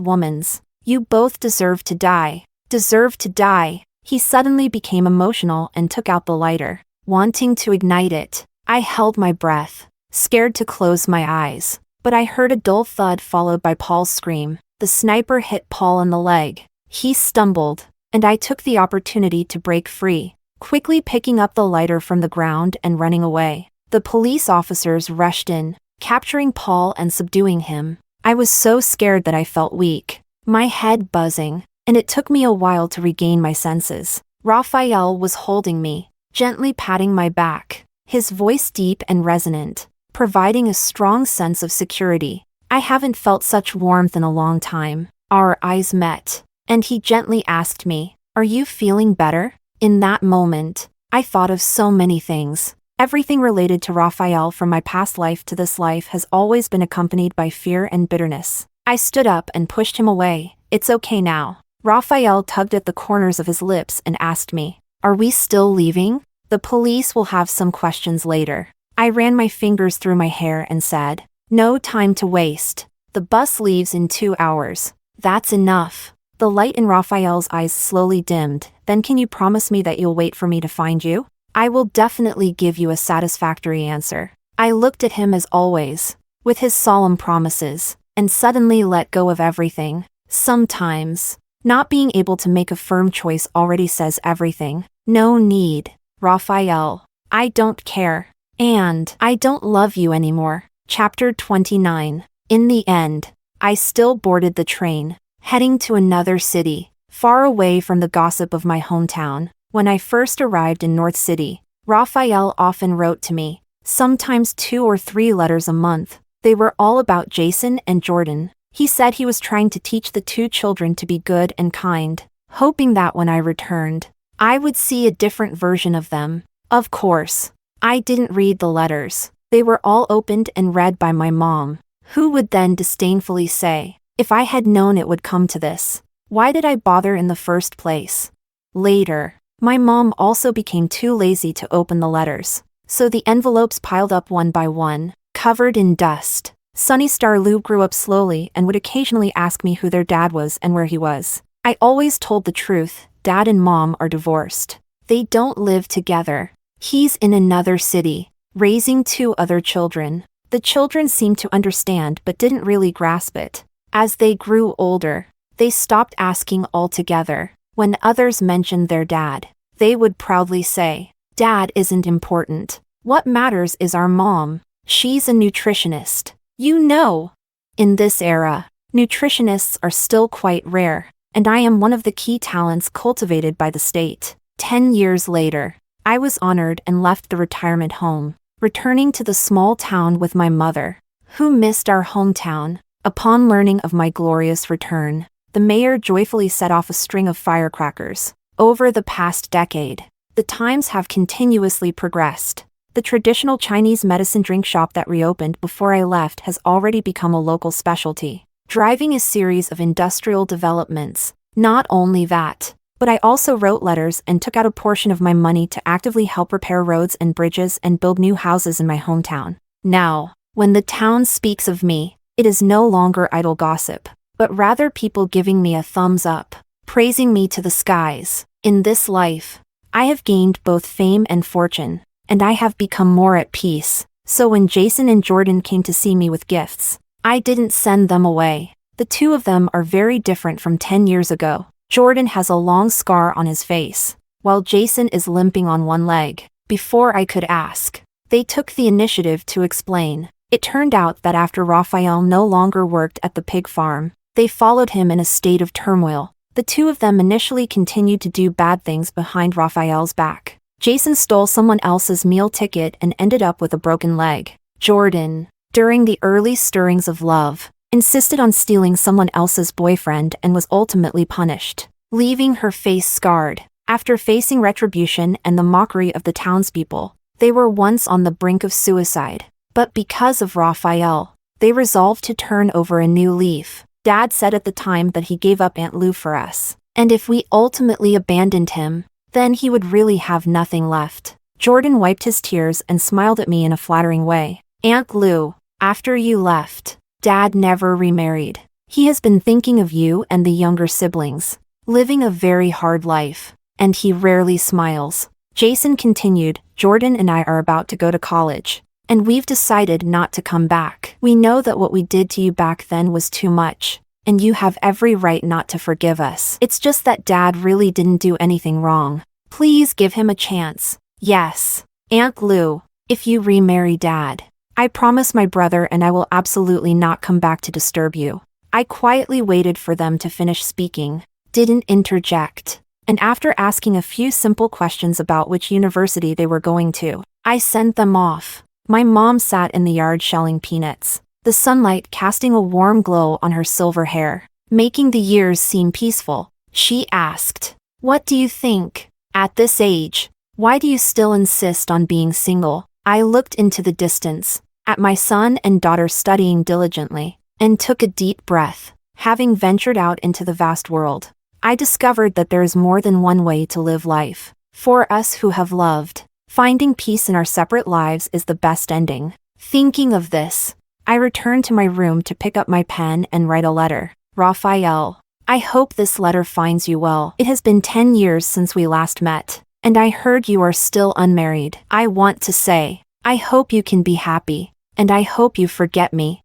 woman's. You both deserve to die." "Deserve to die?" He suddenly became emotional and took out the lighter, wanting to ignite it. I held my breath, scared to close my eyes, but I heard a dull thud followed by Paul's scream. The sniper hit Paul in the leg. He stumbled, and I took the opportunity to break free, quickly picking up the lighter from the ground and running away. The police officers rushed in, capturing Paul and subduing him. I was so scared that I felt weak, my head buzzing, and it took me a while to regain my senses. Raphael was holding me, gently patting my back, his voice deep and resonant, providing a strong sense of security. I haven't felt such warmth in a long time. Our eyes met, and he gently asked me, "Are you feeling better?" In that moment, I thought of so many things. Everything related to Raphael from my past life to this life has always been accompanied by fear and bitterness. I stood up and pushed him away. "It's okay now." Raphael tugged at the corners of his lips and asked me, Are we still leaving? The police will have some questions later. I ran my fingers through my hair and said, no time to waste. The bus leaves in 2 hours. That's enough. The light in Raphael's eyes slowly dimmed. Then can you promise me that you'll wait for me to find you? I will definitely give you a satisfactory answer. I looked at him as always, with his solemn promises, and suddenly let go of everything. Sometimes, not being able to make a firm choice already says everything. No need, Raphael. I don't care. And I don't love you anymore. Chapter 29. In the end, I still boarded the train, heading to another city, far away from the gossip of my hometown. When I first arrived in North City, Raphael often wrote to me, sometimes 2 or 3 letters a month. They were all about Jason and Jordan. He said he was trying to teach the 2 children to be good and kind, hoping that when I returned, I would see a different version of them. Of course, I didn't read the letters. They were all opened and read by my mom, who would then disdainfully say, if I had known it would come to this, why did I bother in the first place? Later, my mom also became too lazy to open the letters, so the envelopes piled up one by one, covered in dust. Sunny Star Lou grew up slowly and would occasionally ask me who their dad was and where he was. I always told the truth. Dad and mom are divorced. They don't live together. He's in another city, raising 2 other children. The children seemed to understand but didn't really grasp it. As they grew older, they stopped asking altogether. When others mentioned their dad, they would proudly say, Dad isn't important. What matters is our mom. She's a nutritionist. You know. In this era, nutritionists are still quite rare, and I am one of the key talents cultivated by the state. 10 years later, I was honored and left the retirement home, returning to the small town with my mother, who missed our hometown. Upon learning of my glorious return, the mayor joyfully set off a string of firecrackers. Over the past decade, the times have continuously progressed. The traditional Chinese medicine drink shop that reopened before I left has already become a local specialty, driving a series of industrial developments. Not only that, but I also wrote letters and took out a portion of my money to actively help repair roads and bridges and build new houses in my hometown. Now, when the town speaks of me, it is no longer idle gossip, but rather people giving me a thumbs up, praising me to the skies. In this life, I have gained both fame and fortune, and I have become more at peace. So when Jason and Jordan came to see me with gifts, I didn't send them away. The 2 of them are very different from 10 years ago. Jordan has a long scar on his face, while Jason is limping on one leg. Before I could ask, they took the initiative to explain. It turned out that after Raphael no longer worked at the pig farm, they followed him in a state of turmoil. The 2 of them initially continued to do bad things behind Raphael's back. Jason stole someone else's meal ticket and ended up with a broken leg. Jordan, during the early stirrings of love, insisted on stealing someone else's boyfriend and was ultimately punished, leaving her face scarred. After facing retribution and the mockery of the townspeople, they were once on the brink of suicide. But because of Raphael, they resolved to turn over a new leaf. Dad said at the time that he gave up Aunt Lou for us, and if we ultimately abandoned him, then he would really have nothing left. Jordan wiped his tears and smiled at me in a flattering way. Aunt Lou, after you left, Dad never remarried. He has been thinking of you and the younger siblings, living a very hard life, and he rarely smiles. Jason continued, Jordan and I are about to go to college, and we've decided not to come back. We know that what we did to you back then was too much, and you have every right not to forgive us. It's just that Dad really didn't do anything wrong. Please give him a chance. Yes, Aunt Lou, if you remarry Dad, I promise my brother and I will absolutely not come back to disturb you. I quietly waited for them to finish speaking, didn't interject, and after asking a few simple questions about which university they were going to, I sent them off. My mom sat in the yard shelling peanuts, the sunlight casting a warm glow on her silver hair, making the years seem peaceful. She asked, What do you think? At this age, why do you still insist on being single? I looked into the distance, at my son and daughter studying diligently, and took a deep breath. Having ventured out into the vast world, I discovered that there is more than one way to live life. For us who have loved, finding peace in our separate lives is the best ending. Thinking of this, I return to my room to pick up my pen and write a letter. Raphael, I hope this letter finds you well. It has been 10 years since we last met, and I heard you are still unmarried. I want to say, I hope you can be happy, and I hope you forget me.